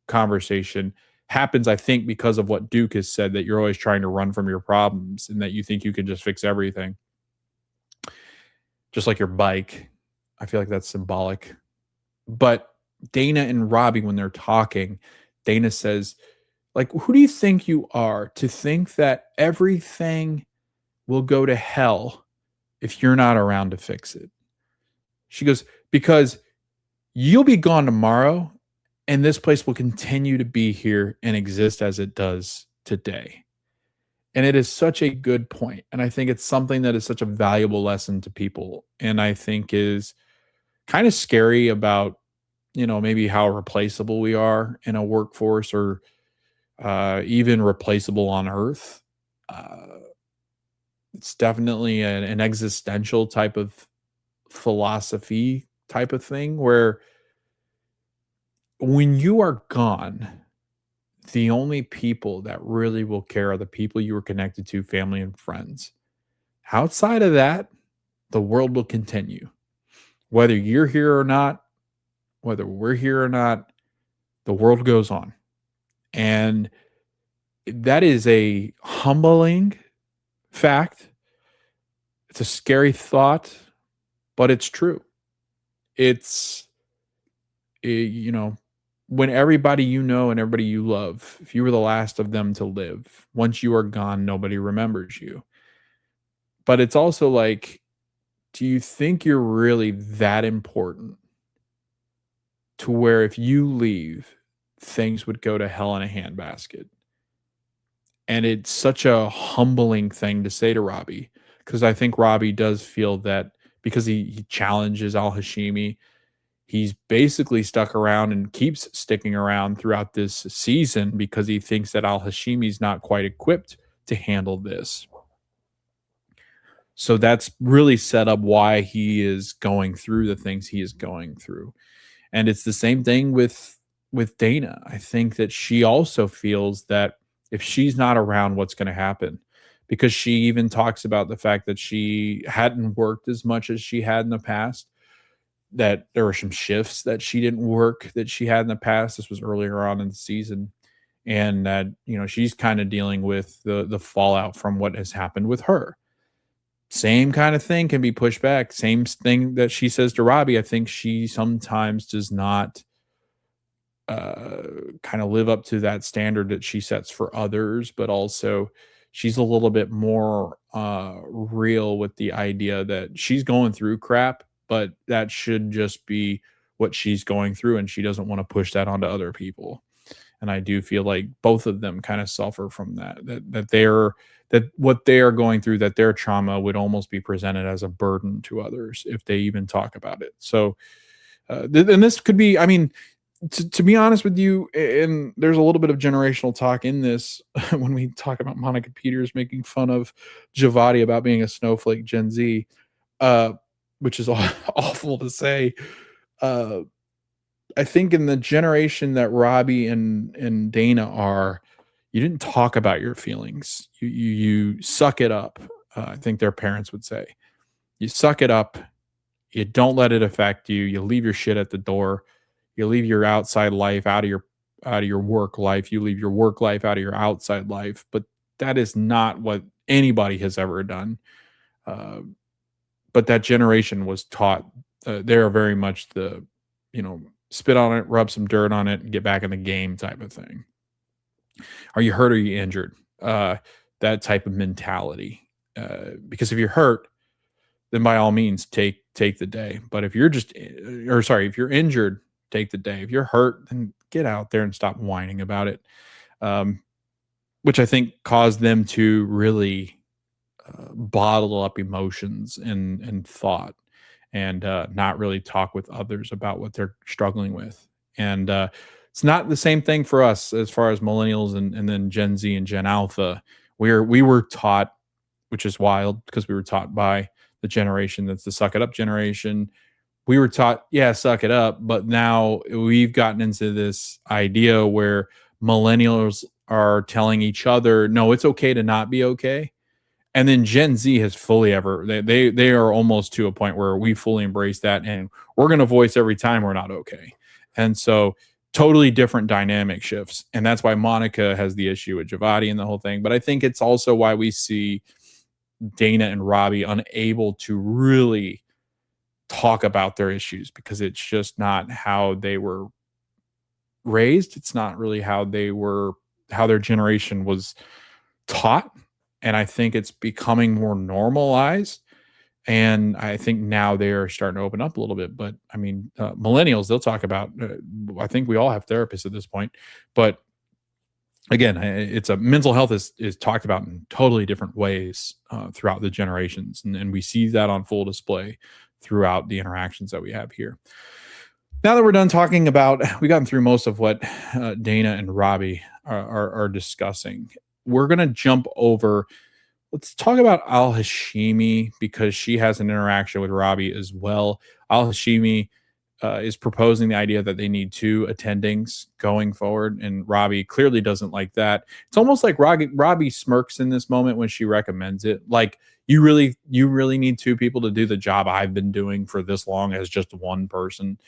Speaker 1: conversation happens, I think, because of what Duke has said, that you're always trying to run from your problems and that you think you can just fix everything. Just like your bike. I feel like that's symbolic. But Dana and Robbie, when they're talking, Dana says, like, who do you think you are to think that everything will go to hell if you're not around to fix it? She goes, because you'll be gone tomorrow and this place will continue to be here and exist as it does today. And it is such a good point. And I think it's something that is such a valuable lesson to people. And I think is kind of scary about, maybe how replaceable we are in a workforce, or even replaceable on Earth. It's definitely an existential type of philosophy type of thing, where when you are gone, the only people that really will care are the people you were connected to, family and friends. Outside of that, the world will continue. Whether you're here or not, whether we're here or not, the world goes on. And that is a humbling fact. It's a scary thought, but it's true. It's, when everybody and everybody you love, if you were the last of them to live, once you are gone, nobody remembers you. But it's also like, do you think you're really that important to where if you leave, things would go to hell in a handbasket? And it's such a humbling thing to say to Robbie, because I think Robbie does feel that because he challenges Al Hashimi, he's basically stuck around and keeps sticking around throughout this season because he thinks that Al Hashimi's not quite equipped to handle this. So that's really set up why he is going through the things he is going through. And it's the same thing with Dana. I think that she also feels that if she's not around, what's going to happen? Because she even talks about the fact that she hadn't worked as much as she had in the past, that there were some shifts that she didn't work that she had in the past. This was earlier on in the season. And that, she's kind of dealing with the fallout from what has happened with her. Same kind of thing can be pushed back. Same thing that she says to Robbie. I think she sometimes does not uh, kind of live up to that standard that she sets for others, but also she's a little bit more real with the idea that she's going through crap, but that should just be what she's going through, and she doesn't want to push that onto other people. And I do feel like both of them kind of suffer from that what they are going through, that their trauma would almost be presented as a burden to others if they even talk about it. So and this could be, I mean, to be honest with you, and there's a little bit of generational talk in this when we talk about Monica Peters making fun of Javati about being a snowflake Gen Z, uh, which is awful to say. Uh, I think in the generation that Robbie and Dana are, you didn't talk about your feelings. You suck it up. I think their parents would say, you suck it up. You don't let it affect you. You leave your shit at the door. You leave your outside life out of your work life. You leave your work life out of your outside life. But that is not what anybody has ever done. Uh, but that generation was taught. They are very much the, you know, spit on it, rub some dirt on it, and get back in the game type of thing. Are you hurt or are you injured? That type of mentality. Because if you're hurt, then by all means take the day. But if you're just, or sorry, if you're injured, take the day. If you're hurt, then get out there and stop whining about it. Um, which I think caused them to really bottle up emotions and thought, and not really talk with others about what they're struggling with. And it's not the same thing for us as far as millennials and then Gen Z and Gen Alpha. We were taught, which is wild because we were taught by the generation that's the suck it up generation. We were taught, yeah, suck it up. But now we've gotten into this idea where millennials are telling each other, no, it's okay to not be okay. And then Gen Z has fully ever they are almost to a point where we fully embrace that, and we're going to voice every time we're not okay. And so totally different dynamic shifts. And that's why Monica has the issue with Javati and the whole thing. But I think it's also why we see Dana and Robbie unable to really talk about their issues, because it's just not how they were raised. It's not really how their generation was taught. And I think it's becoming more normalized. And I think now they are starting to open up a little bit. But I mean, millennials, they'll talk about, I think we all have therapists at this point. But again, it's a mental health is talked about in totally different ways throughout the generations. And we see that on full display throughout the interactions that we have here. Now that we're done talking about, we've gotten through most of what Dana and Robbie are discussing. We're going to jump over. Let's talk about Al Hashimi, because she has an interaction with Robbie as well. Al Hashimi is proposing the idea that they need two attendings going forward, and Robbie clearly doesn't like that. It's almost like Robbie smirks in this moment when she recommends it. Like, you really need two people to do the job I've been doing for this long as just one person.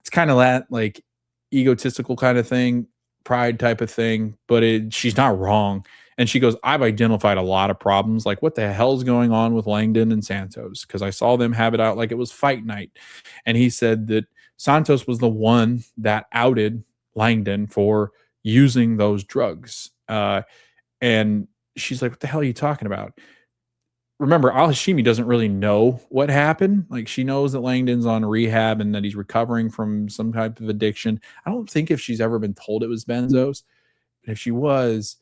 Speaker 1: It's kind of that like egotistical kind of thing, pride type of thing, but she's not wrong. And she goes, I've identified a lot of problems. Like, what the hell's going on with Langdon and Santos? Because I saw them have it out like it was fight night. And he said that Santos was the one that outed Langdon for using those drugs. And she's like, what the hell are you talking about? Remember, Al Hashimi doesn't really know what happened. Like, she knows that Langdon's on rehab and that he's recovering from some type of addiction. I don't think if she's ever been told it was benzos. But if she was,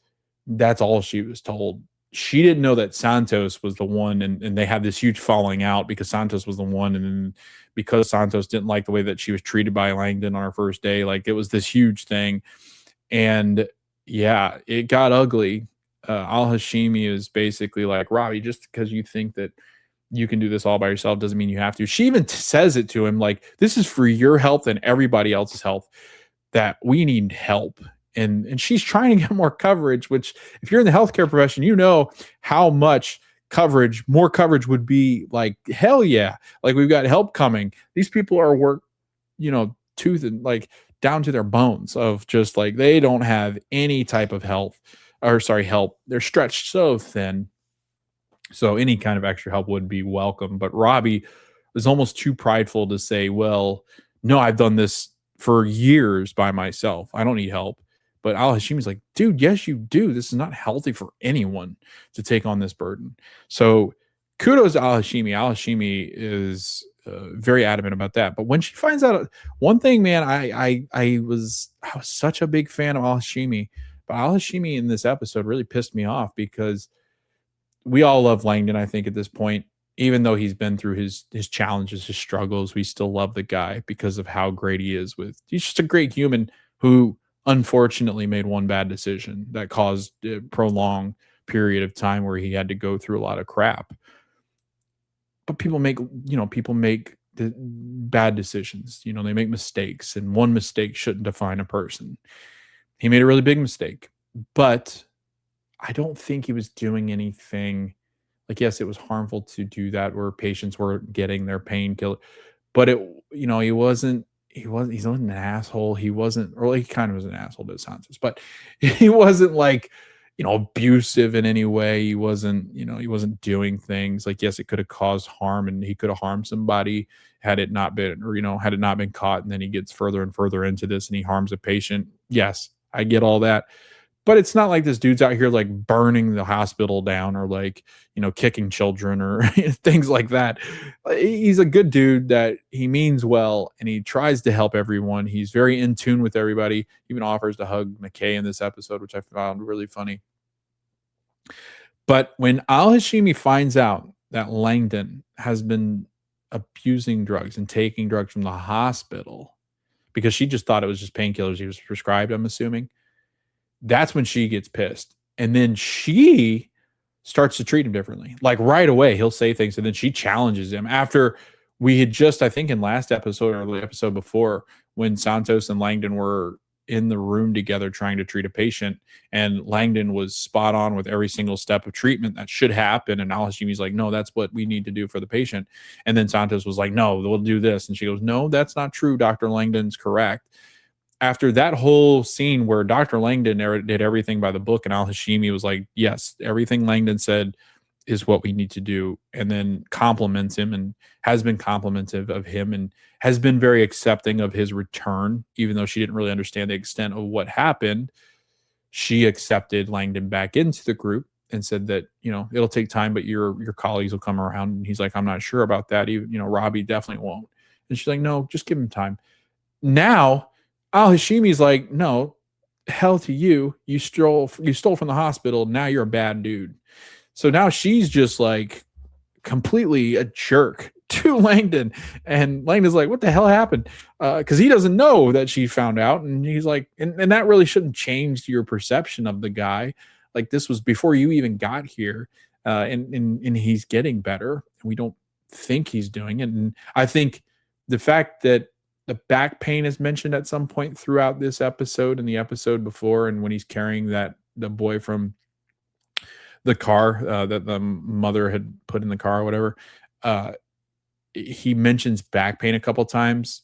Speaker 1: that's all she was told. She didn't know that Santos was the one, and they had this huge falling out because Santos was the one, and then because Santos didn't like the way that she was treated by Langdon on her first day, like it was this huge thing. And yeah, it got ugly. Al Hashimi is basically like, Robbie, just because you think that you can do this all by yourself doesn't mean you have to. She even says it to him, like, this is for your health and everybody else's health, that we need help. And she's trying to get more coverage, which if you're in the healthcare profession, you know how much coverage, more coverage would be like, hell yeah. Like, we've got help coming. These people are work, tooth and like down to their bones of just like, they don't have any type of help. They're stretched so thin. So any kind of extra help would be welcome. But Robbie was almost too prideful to say, well, no, I've done this for years by myself. I don't need help. But Al Hashimi's like, dude, yes, you do. This is not healthy for anyone to take on this burden. So kudos to Al Hashimi. Al Hashimi is very adamant about that. But when she finds out one thing, man, I was such a big fan of Al Hashimi, but Al Hashimi in this episode really pissed me off because we all love Langdon, I think, at this point. Even though he's been through his challenges, his struggles, we still love the guy because of how great he is with he's just a great human who unfortunately made one bad decision that caused a prolonged period of time where he had to go through a lot of crap. But people make bad decisions. They make mistakes, and one mistake shouldn't define a person. He made a really big mistake, but I don't think he was doing anything. Like, yes, it was harmful to do that where patients were getting their painkiller, but he wasn't an asshole. He wasn't, or like, he kind of was an asshole to Santos, but he wasn't like, abusive in any way. He wasn't doing things like, yes, it could have caused harm and he could have harmed somebody had it not been, or, had it not been caught. And then he gets further and further into this and he harms a patient. Yes, I get all that. But it's not like this dude's out here like burning the hospital down or like, kicking children or things like that. He's a good dude that he means well and he tries to help everyone. He's very in tune with everybody. He even offers to hug McKay in this episode, which I found really funny. But when Al Hashimi finds out that Langdon has been abusing drugs and taking drugs from the hospital because she just thought it was just painkillers he was prescribed, I'm assuming, that's when she gets pissed. And then she starts to treat him differently. Like right away, he'll say things and then she challenges him after we had just, I think in last episode or the episode before, when Santos and Langdon were in the room together trying to treat a patient, and Langdon was spot on with every single step of treatment that should happen. And Al Hashimi's like, no, that's what we need to do for the patient. And then Santos was like, no, we'll do this. And she goes, no, that's not true. Dr. Langdon's correct. After that whole scene where Dr. Langdon did everything by the book and Al Hashimi was like, yes, everything Langdon said is what we need to do, and then compliments him and has been complimentive of him and has been very accepting of his return, even though she didn't really understand the extent of what happened. She accepted Langdon back into the group and said that, it'll take time, but your colleagues will come around. And he's like, I'm not sure about that. Even, Robby definitely won't. And she's like, no, just give him time. Now, Al Hashimi's like, no, hell to you. You stole from the hospital. Now you're a bad dude. So now she's just like completely a jerk to Langdon. And Langdon's like, what the hell happened? Because he doesn't know that she found out. And he's like, and that really shouldn't change your perception of the guy. Like, this was before you even got here. And he's getting better. We don't think he's doing it. And I think the fact that the back pain is mentioned at some point throughout this episode and the episode before, and when he's carrying the boy from the car that the mother had put in the car or whatever, he mentions back pain a couple times.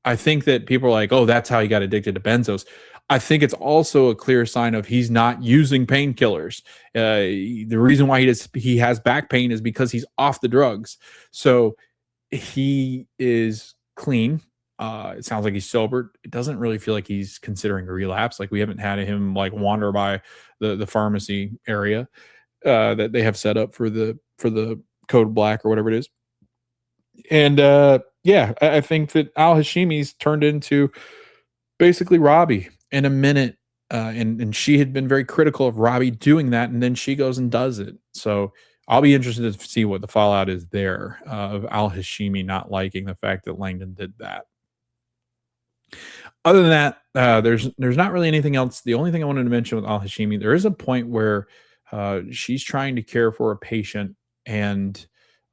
Speaker 1: I think that people are like, oh, that's how he got addicted to benzos. I think it's also a clear sign of he's not using painkillers. The reason why he has back pain is because he's off the drugs. So he is clean. It sounds like he's sober. It doesn't really feel like he's considering a relapse. Like, we haven't had him like wander by the pharmacy area that they have set up for the code black or whatever it is. And yeah, I think that Al Hashimi's turned into basically Robby in a minute. And she had been very critical of Robby doing that, and then she goes and does it. So I'll be interested to see what the fallout is there of Al Hashimi not liking the fact that Langdon did that. Other than that, there's not really anything else. The only thing I wanted to mention with Al Hashimi, there is a point where she's trying to care for a patient, and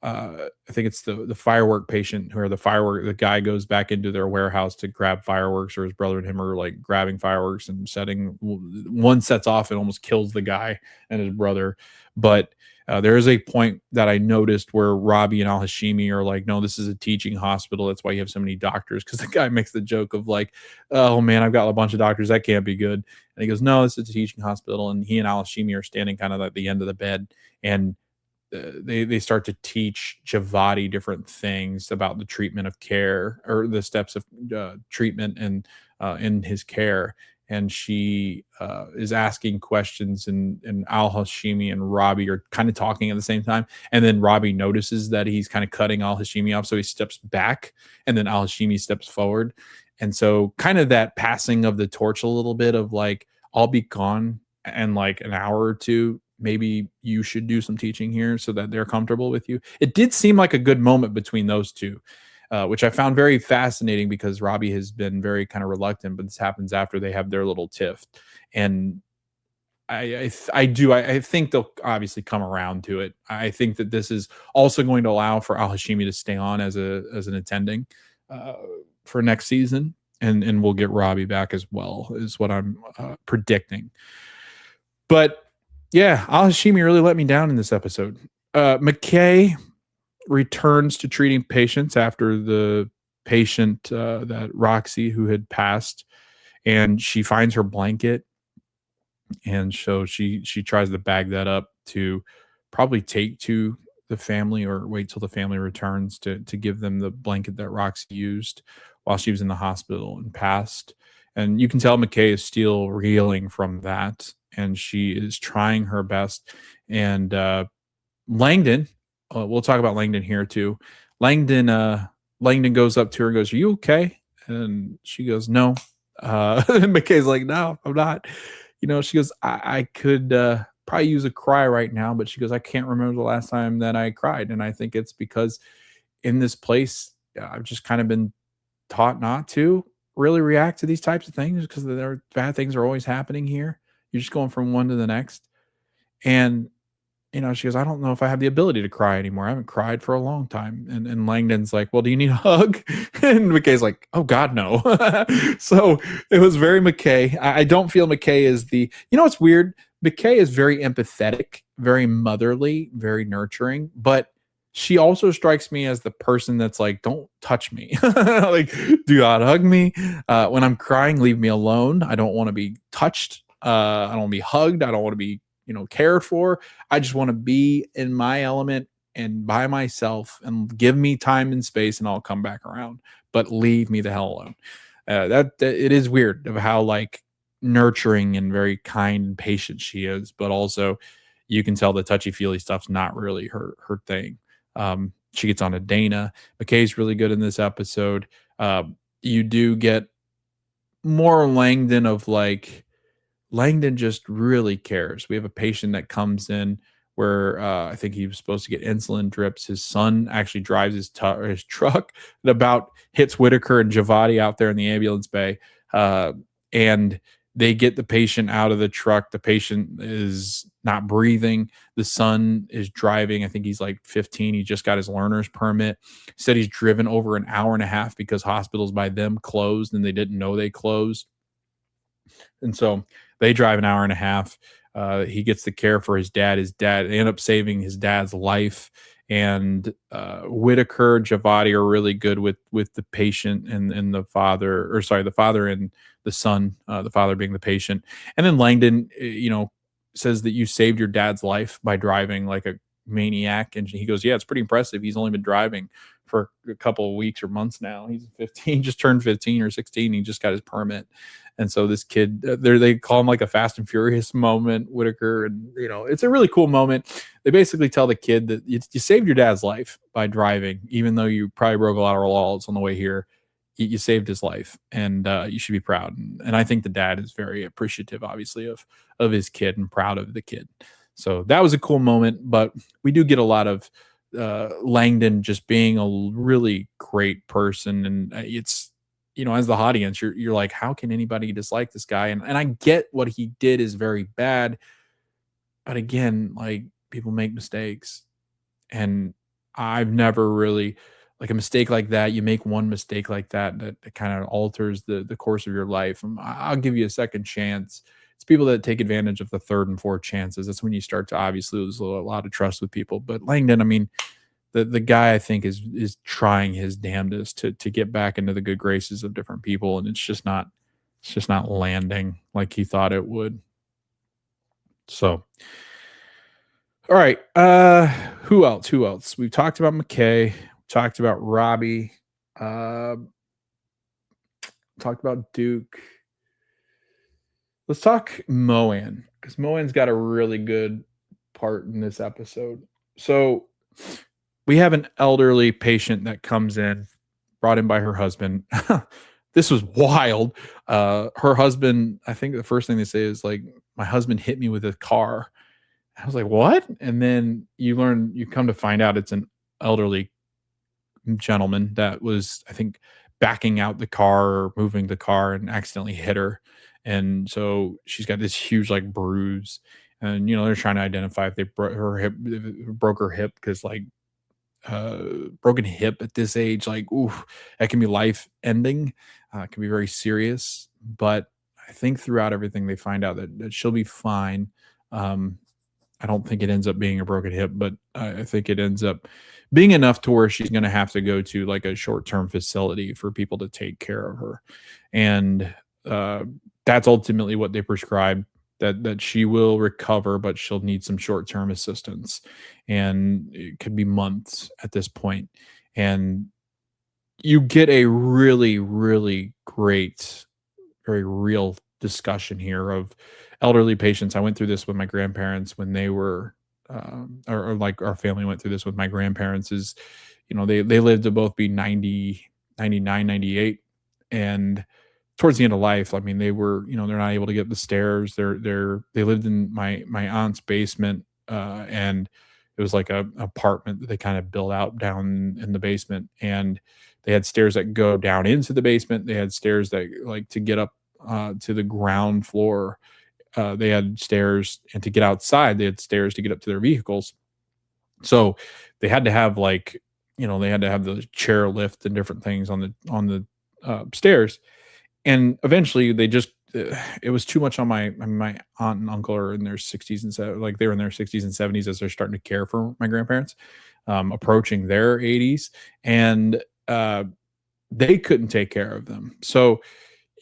Speaker 1: I think it's the firework patient where the guy goes back into their warehouse to grab fireworks, or his brother and him are like grabbing fireworks and one sets off and almost kills the guy and his brother. But there is a point that I noticed where Robby and Al Hashimi are like, no, this is a teaching hospital. That's why you have so many doctors. Because the guy makes the joke of like, oh man, I've got a bunch of doctors. That can't be good. And he goes, no, this is a teaching hospital. And he and Al Hashimi are standing kind of at the end of the bed. And they start to teach Javati different things about the treatment of care, or the steps of treatment and in his care. And she is asking questions, and Al Hashimi and Robby are kind of talking at the same time. And then Robby notices that he's kind of cutting Al Hashimi off, so he steps back, and then Al Hashimi steps forward. And so, kind of that passing of the torch a little bit of like, I'll be gone in like an hour or two. Maybe you should do some teaching here so that they're comfortable with you. It did seem like a good moment between those two, which I found very fascinating because Robby has been very kind of reluctant, but this happens after they have their little tiff. And I think they'll obviously come around to it. I think that this is also going to allow for Al Hashimi to stay on as an attending uh, for next season, and we'll get Robby back as well, is what I'm predicting. But yeah, Al Hashimi really let me down in this episode. McKay returns to treating patients after the patient, that Roxy, who had passed, and she finds her blanket, and so she tries to bag that up to probably take to the family, or wait till the family returns to give them the blanket that Roxy used while she was in the hospital and passed. And you can tell McKay is still reeling from that, and she is trying her best. And Langdon, we'll talk about Langdon here too. Langdon Langdon goes up to her and goes, "Are you okay?" And she goes, "No." McKay's like, "No, I'm not." She goes, I could probably use a cry right now, but she goes, "I can't remember the last time that I cried." And I think it's because in this place, I've just kind of been taught not to really react to these types of things, because there bad things are always happening here. You're just going from one to the next. And she goes, "I don't know if I have the ability to cry anymore. I haven't cried for a long time." And Langdon's like, "Well, do you need a hug?" And McKay's like, "Oh God, no." So it was very McKay. I don't feel McKay is it's weird. McKay is very empathetic, very motherly, very nurturing, but she also strikes me as the person that's like, "Don't touch me." Like, do not hug me. When I'm crying, leave me alone. I don't want to be touched. I don't want to be hugged. I don't want to be cared for. I just want to be in my element and by myself, and give me time and space, and I'll come back around. But leave me the hell alone. That it is weird of how like nurturing and very kind and patient she is, but also you can tell the touchy feely stuff's not really her thing. She gets on to Dana. McKay's really good in this episode. You do get more Langdon of like, Langdon just really cares. We have a patient that comes in where I think he was supposed to get insulin drips. His son actually drives his truck that about hits Whitaker and Javati out there in the ambulance bay. And they get the patient out of the truck. The patient is not breathing. The son is driving. I think he's like 15. He just got his learner's permit. He said he's driven over an hour and a half because hospitals by them closed and they didn't know they closed. And so they drive an hour and a half. He gets the care for his dad. They end up saving his dad's life. And Whitaker, Javati are really good with the patient and the father, or sorry, the father and the son, the father being the patient. And then Langdon, says that you saved your dad's life by driving like a maniac. And he goes, "Yeah, it's pretty impressive. He's only been driving for a couple of weeks or months now. He's 15, just turned 15 or 16. He just got his permit." And so this kid, they call him like a Fast and Furious moment, Whitaker. And, it's a really cool moment. They basically tell the kid that you saved your dad's life by driving, even though you probably broke a lot of laws on the way here. You saved his life, and you should be proud. And I think the dad is very appreciative, obviously, of his kid, and proud of the kid. So that was a cool moment. But we do get a lot of Langdon just being a really great person. And it's, as the audience, you're like, how can anybody dislike this guy? And I get what he did is very bad. But again, like, people make mistakes. And I've never really, like, a mistake like that. You make one mistake like that kind of alters the course of your life. I'll give you a second chance. It's people that take advantage of the third and fourth chances. That's when you start to obviously lose a lot of trust with people. But Langdon, I mean, the guy, I think, is trying his damnedest to get back into the good graces of different people, and it's just not landing like he thought it would. So, all right, Who else? Who else? We've talked about McKay, talked about Robbie, uh, talked about Duke. Let's talk Moan because Moan's got a really good part in this episode. So we have an elderly patient that comes in, brought in by her husband. This was wild. Her husband, I think the first thing they say is like, "My husband hit me with a car." I was like, "What?" And then you come to find out it's an elderly gentleman that was, I think, backing out the car or moving the car and accidentally hit her. And so she's got this huge like bruise. And they're trying to identify if they broke her hip, broke her hip because like uh broken hip at this age, like ooh, that can be life ending. It can be very serious. But I think throughout everything they find out that she'll be fine. Um, I don't think it ends up being a broken hip, but I think it ends up being enough to where she's going to have to go to like a short term facility for people to take care of her, and uh, that's ultimately what they prescribe. That she will recover, but she'll need some short term assistance, and it could be months at this point. And you get a really, really great, very real discussion here of elderly patients. I went through this with my grandparents when they were, or like our family went through this with my grandparents. Is they lived to both be 90, 99, 98, and towards the end of life, I mean, they were they're not able to get up the stairs. They lived in my aunt's basement, and it was like a apartment that they kind of built out down in the basement, and they had stairs that go down into the basement. They had stairs that like to get up to the ground floor. They had stairs, and to get outside, they had stairs to get up to their vehicles. So they had to have like they had to have the chair lift and different things on the stairs. And eventually, they just it was too much on my aunt and uncle are in their 60s and like they were in their 60s and 70s as they're starting to care for my grandparents, approaching their 80s, and they couldn't take care of them. So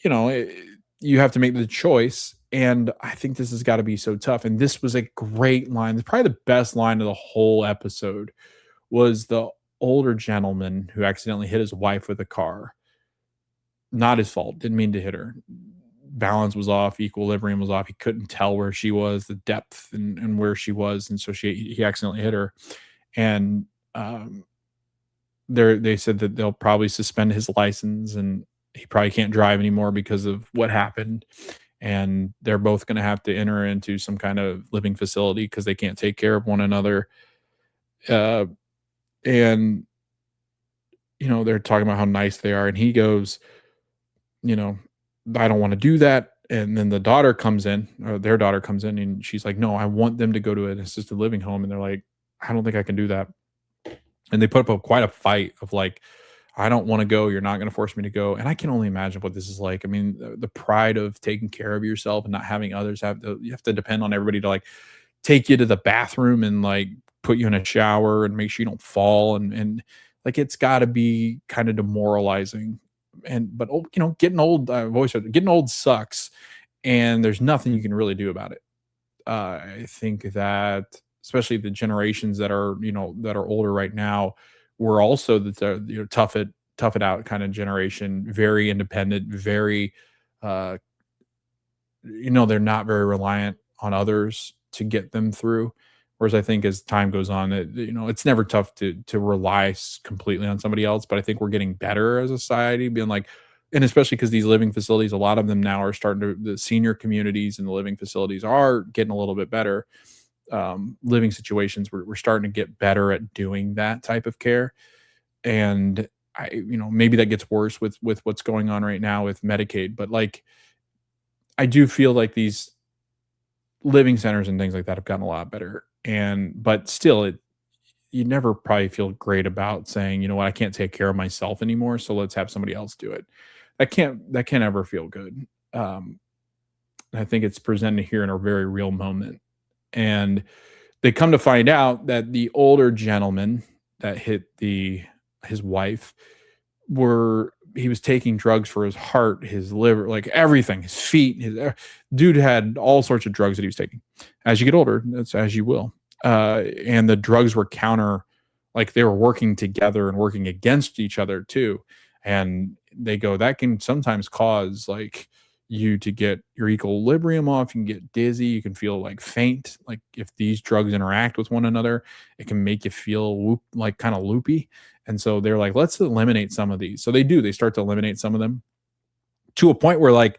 Speaker 1: you know, it, you have to make the choice. And I think this has got to be so tough. And this was a great line. Probably the best line of the whole episode was the older gentleman who accidentally hit his wife with a car. Not his fault. Didn't mean to hit her. Balance was off. Equilibrium was off. He couldn't tell where she was, the depth and where she was. And so he accidentally hit her. And they said that they'll probably suspend his license and he probably can't drive anymore because of what happened. And they're both going to have to enter into some kind of living facility because they can't take care of one another. Uh, and they're talking about how nice they are, and he goes, you know, I don't want to do that. And then the daughter comes in, or their daughter comes in, and she's like, no, I want them to go to an assisted living home. And they're like, I don't think I can do that. And they put up quite a fight of like, I don't want to go. You're not going to force me to go. And I can only imagine what this is like. I mean, the pride of taking care of yourself and not having others you have to depend on everybody to like take you to the bathroom and like put you in a shower and make sure you don't fall. And like, it's got to be kind of demoralizing. But getting old, I've always said getting old sucks and there's nothing you can really do about it. I think that especially the generations that are older right now, were also the tough it out kind of generation, very independent, very uh, they're not very reliant on others to get them through. Whereas I think as time goes on, it's never tough to rely completely on somebody else. But I think we're getting better as a society, being like, and especially because these living facilities, a lot of them now are starting to the senior communities and the living facilities are getting a little bit better. Living situations, we're starting to get better at doing that type of care. And maybe that gets worse with what's going on right now with Medicaid, but like I do feel like these living centers and things like that have gotten a lot better. And but still, you never probably feel great about saying, you know what, I can't take care of myself anymore, so let's have somebody else do it. That can't ever feel good. um I think it's presented here in a very real moment. And they come to find out that the older gentleman that hit his wife he was taking drugs for his heart, his liver, like everything, his feet, dude had all sorts of drugs that he was taking. As you get older, that's as you will. and the drugs were like they were working together and working against each other too. And they go, that can sometimes cause like you to get your equilibrium off. You can get dizzy. You can feel like faint. Like if these drugs interact with one another, it can make you feel like kind of loopy. And so they're like, let's eliminate some of these. So they do. They start to eliminate some of them to a point where like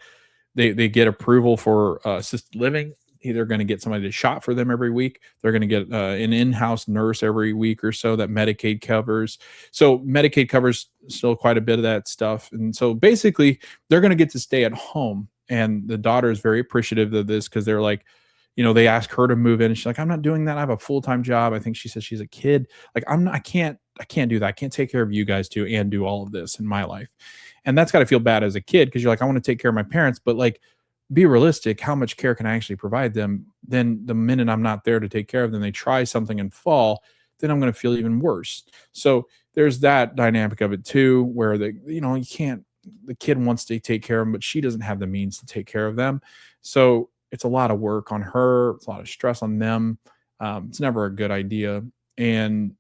Speaker 1: they get approval for assisted living. They're going to get somebody to shop for them every week. They're going to get an in-house nurse every week or so that Medicaid covers. So Medicaid covers still quite a bit of that stuff. And so basically, they're going to get to stay at home. And the daughter is very appreciative of this because they're like, they ask her to move in. And she's like, I'm not doing that. I have a full-time job. I think she says she's a kid. Like, I can't do that. I can't take care of you guys too and do all of this in my life. And that's got to feel bad as a kid because you're like, I want to take care of my parents, but like, be realistic. How much care can I actually provide them? Then the minute I'm not there to take care of them, they try something and fall, then I'm going to feel even worse. So there's that dynamic of it too, where you can't, the kid wants to take care of them, but she doesn't have the means to take care of them. So it's a lot of work on her. It's a lot of stress on them. It's never a good idea. And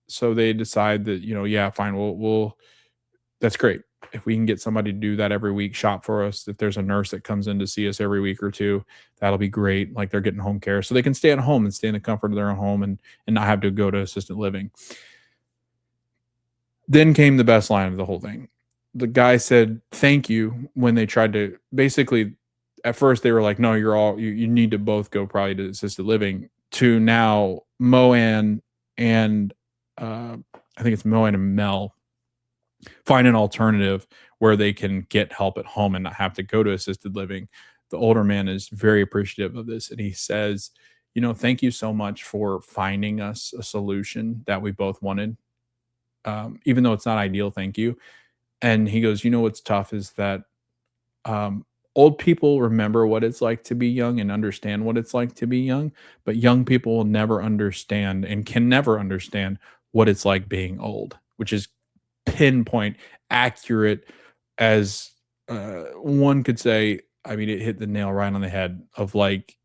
Speaker 1: so they decide that, yeah, fine. We'll that's great. If we can get somebody to do that every week, shop for us, if there's a nurse that comes in to see us every week or two, that'll be great. Like they're getting home care so they can stay at home and stay in the comfort of their own home and not have to go to assisted living. Then came the best line of the whole thing. The guy said, thank you, when they tried to basically, at first they were like, no, you need to both go probably to assisted living, to now Moan and I think it's Moan and Mel find an alternative where they can get help at home and not have to go to assisted living. The older man is very appreciative of this. And he says, thank you so much for finding us a solution that we both wanted. Even though it's not ideal, thank you. And he goes, what's tough is that old people remember what it's like to be young and understand what it's like to be young, but young people will never understand and can never understand what it's like being old, which is pinpoint accurate as one could say. I mean, it hit the nail right on the head of like,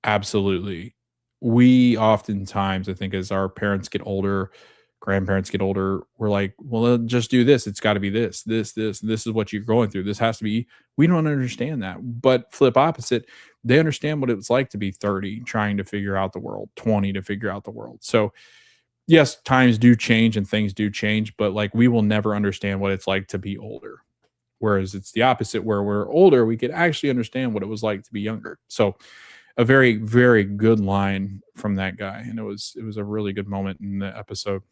Speaker 1: absolutely. We oftentimes, I think, as our parents get older, grandparents get older, we're like, well, just do this. It's got to be this is what you're going through. This has to be. We don't understand that. But flip opposite, they understand what it was like to be 30, trying to figure out the world, 20 to figure out the world. So yes, times do change and things do change, but like we will never understand what it's like to be older. Whereas it's the opposite, where we're older, we could actually understand what it was like to be younger. So a very, very good line from that guy. And it was a really good moment in the episode.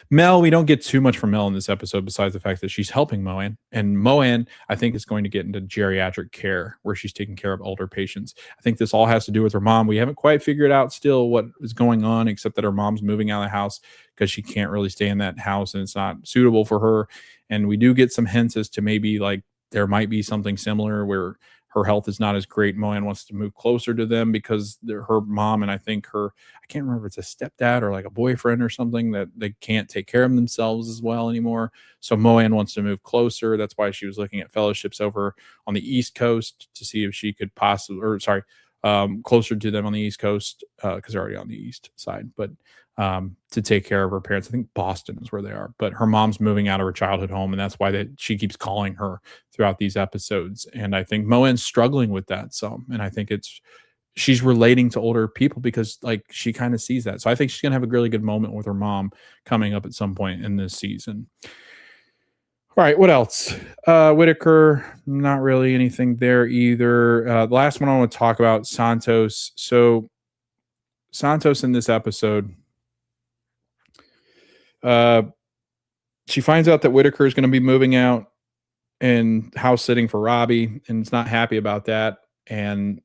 Speaker 1: Mel, we don't get too much from Mel in this episode besides the fact that she's helping Moan. And Moan, I think, is going to get into geriatric care where she's taking care of older patients. I think this all has to do with her mom. We haven't quite figured out still what is going on, except that her mom's moving out of the house because she can't really stay in that house and it's not suitable for her. And we do get some hints as to maybe like there might be something similar where her health is not as great. Moan wants to move closer to them because her mom and I think I can't remember if it's a stepdad or like a boyfriend or something, that they can't take care of themselves as well anymore. So Moan wants to move closer. That's why she was looking at fellowships over on the East Coast to see if she could closer to them on the East Coast because they're already on the East side. But to take care of her parents. I think Boston is where they are, but her mom's moving out of her childhood home, and that's why she keeps calling her throughout these episodes. And I think Moen's struggling with that some, and I think she's relating to older people because like she kind of sees that. So I think she's gonna have a really good moment with her mom coming up at some point in this season. All right, what else? Whitaker, not really anything there either. The last one I want to talk about, Santos. So Santos in this episode, she finds out that Whitaker is going to be moving out and house sitting for Robby, and is not happy about that. And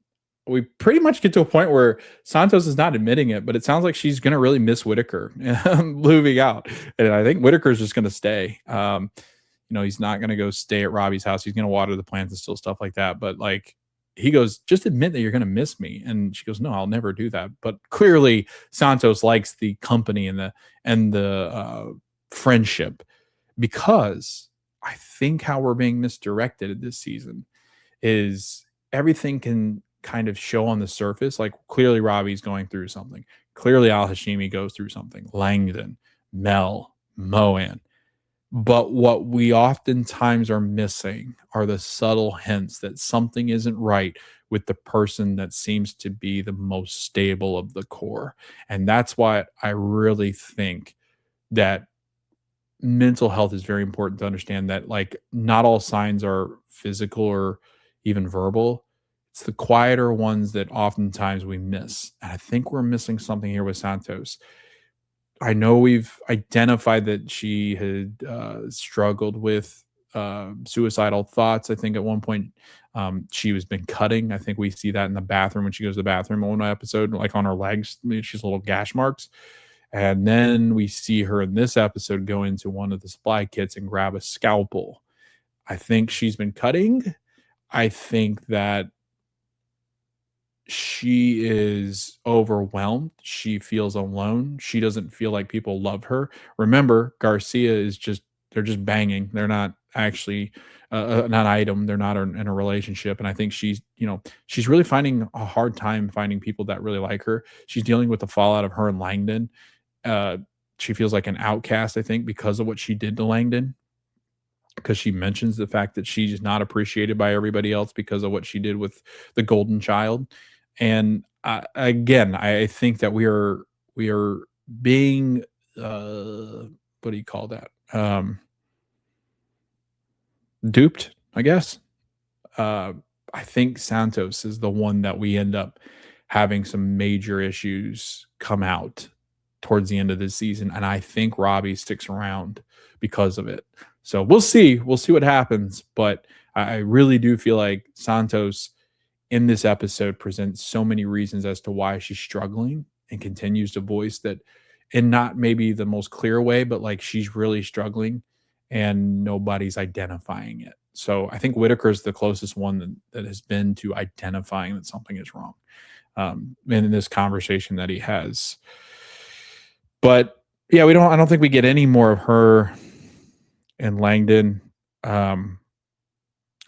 Speaker 1: we pretty much get to a point where Santos is not admitting it, but it sounds like she's going to really miss Whitaker moving out. And I think Whitaker is just going to stay. He's not going to go stay at Robby's house. He's going to water the plants and still stuff like that. But like, he goes, just admit that you're going to miss me. And she goes, no, I'll never do that. But clearly Santos likes the company and the friendship, because I think how we're being misdirected this season is everything can kind of show on the surface. Like clearly Robbie's going through something. Clearly Al Hashimi goes through something. Langdon, Mel, Moan. But what we oftentimes are missing are the subtle hints that something isn't right with the person that seems to be the most stable of the core. And that's why I really think that mental health is very important to understand that like not all signs are physical or even verbal. It's the quieter ones that oftentimes we miss. And I think we're missing something here with Santos. I know we've identified that she had struggled with suicidal thoughts. I think at one point she was been cutting. I think we see that in the bathroom when she goes to the bathroom in one episode, like on her legs. She's little gash marks. And then we see her in this episode go into one of the supply kits and grab a scalpel. I think she's been cutting. I think that she is overwhelmed. She feels alone. She doesn't feel like people love her. Remember, Garcia is just, they're just banging. They're not actually an item. They're not in a relationship. And I think she's, she's really finding a hard time finding people that really like her. She's dealing with the fallout of her and Langdon. She feels like an outcast, I think, because of what she did to Langdon, because she mentions the fact that she's not appreciated by everybody else because of what she did with the golden child. And again, I think that we are being what do you call that? Duped, I guess. I think Santos is the one that we end up having some major issues come out towards the end of this season, and I think Robby sticks around because of it. So we'll see. We'll see what happens, but I really do feel like Santos in this episode presents so many reasons as to why she's struggling and continues to voice that in not maybe the most clear way, but like she's really struggling and nobody's identifying it. So I think Whitaker is the closest one that has been to identifying that something is wrong in this conversation that he has. But yeah, I don't think we get any more of her and Langdon. I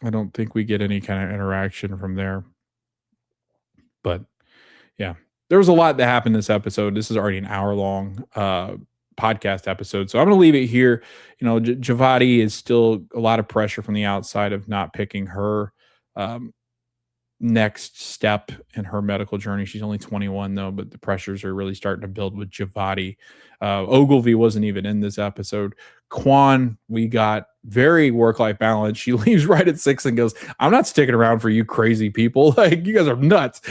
Speaker 1: don't think we get any kind of interaction from there. But yeah, there was a lot that happened this episode. This is already an hour long podcast episode. So I'm going to leave it here. Javati is still a lot of pressure from the outside of not picking her next step in her medical journey. She's only 21 though, but the pressures are really starting to build with Javati. Ogilvy wasn't even in this episode. Quan, we got very work-life balance. She leaves right at 6 and goes, I'm not sticking around for you crazy people. Like, you guys are nuts.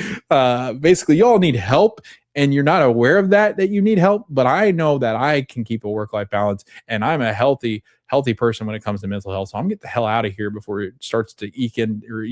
Speaker 1: Basically, y'all need help, and you're not aware of that you need help, but I know that I can keep a work-life balance, and I'm a healthy person when it comes to mental health. So I'm going to get the hell out of here before it starts to eke in or,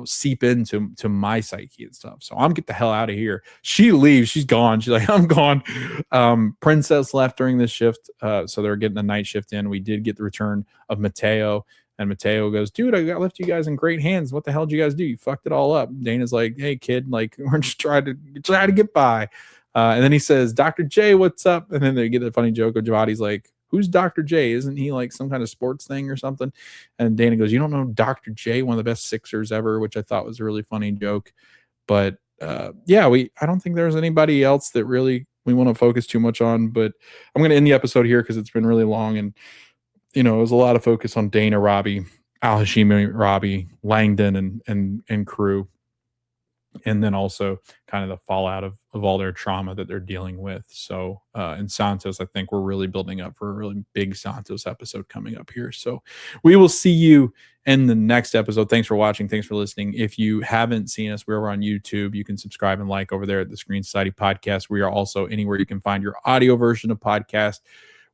Speaker 1: seep into my psyche and stuff. So I'm get the hell out of here. She leaves. She's gone. She's like, I'm gone. Princess left during this shift. So they're getting the night shift in. We did get the return of Mateo, and Mateo goes, dude, I left you guys in great hands. What the hell did you guys do? You fucked it all up. Dana's like, hey kid, like we're just trying to get by. And then he says, Dr. J, what's up? And then they get the funny joke of Javati's like, who's Dr. J? Isn't he like some kind of sports thing or something? And Dana goes, you don't know Dr. J, one of the best Sixers ever, which I thought was a really funny joke. But yeah, I don't think there's anybody else that really we want to focus too much on. But I'm going to end the episode here because it's been really long. And, it was a lot of focus on Dana, Robby, Al Hashimi, Robby, Langdon, and crew. And then also kind of the fallout of all their trauma that they're dealing with. So in Santos, I think we're really building up for a really big Santos episode coming up here. So we will see you in the next episode. Thanks for watching. Thanks for listening. If you haven't seen us, we're over on YouTube. You can subscribe and like over there at the Screen Society Podcast. We are also anywhere you can find your audio version of podcast.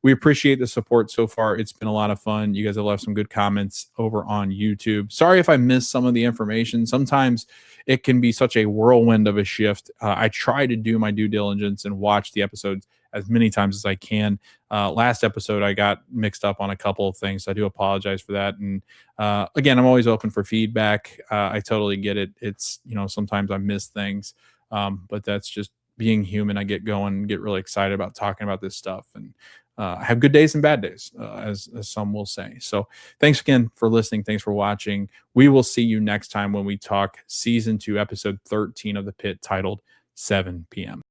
Speaker 1: We appreciate the support so far. It's been a lot of fun. You guys have left some good comments over on YouTube. Sorry if I missed some of the information. Sometimes it can be such a whirlwind of a shift. I try to do my due diligence and watch the episodes as many times as I can. Last episode, I got mixed up on a couple of things. So I do apologize for that. And again, I'm always open for feedback. I totally get it. It's, sometimes I miss things, but that's just being human. I get going and get really excited about talking about this stuff. And have good days and bad days, as some will say. So thanks again for listening. Thanks for watching. We will see you next time when we talk season 2, episode 13 of the Pit, titled 7 p.m.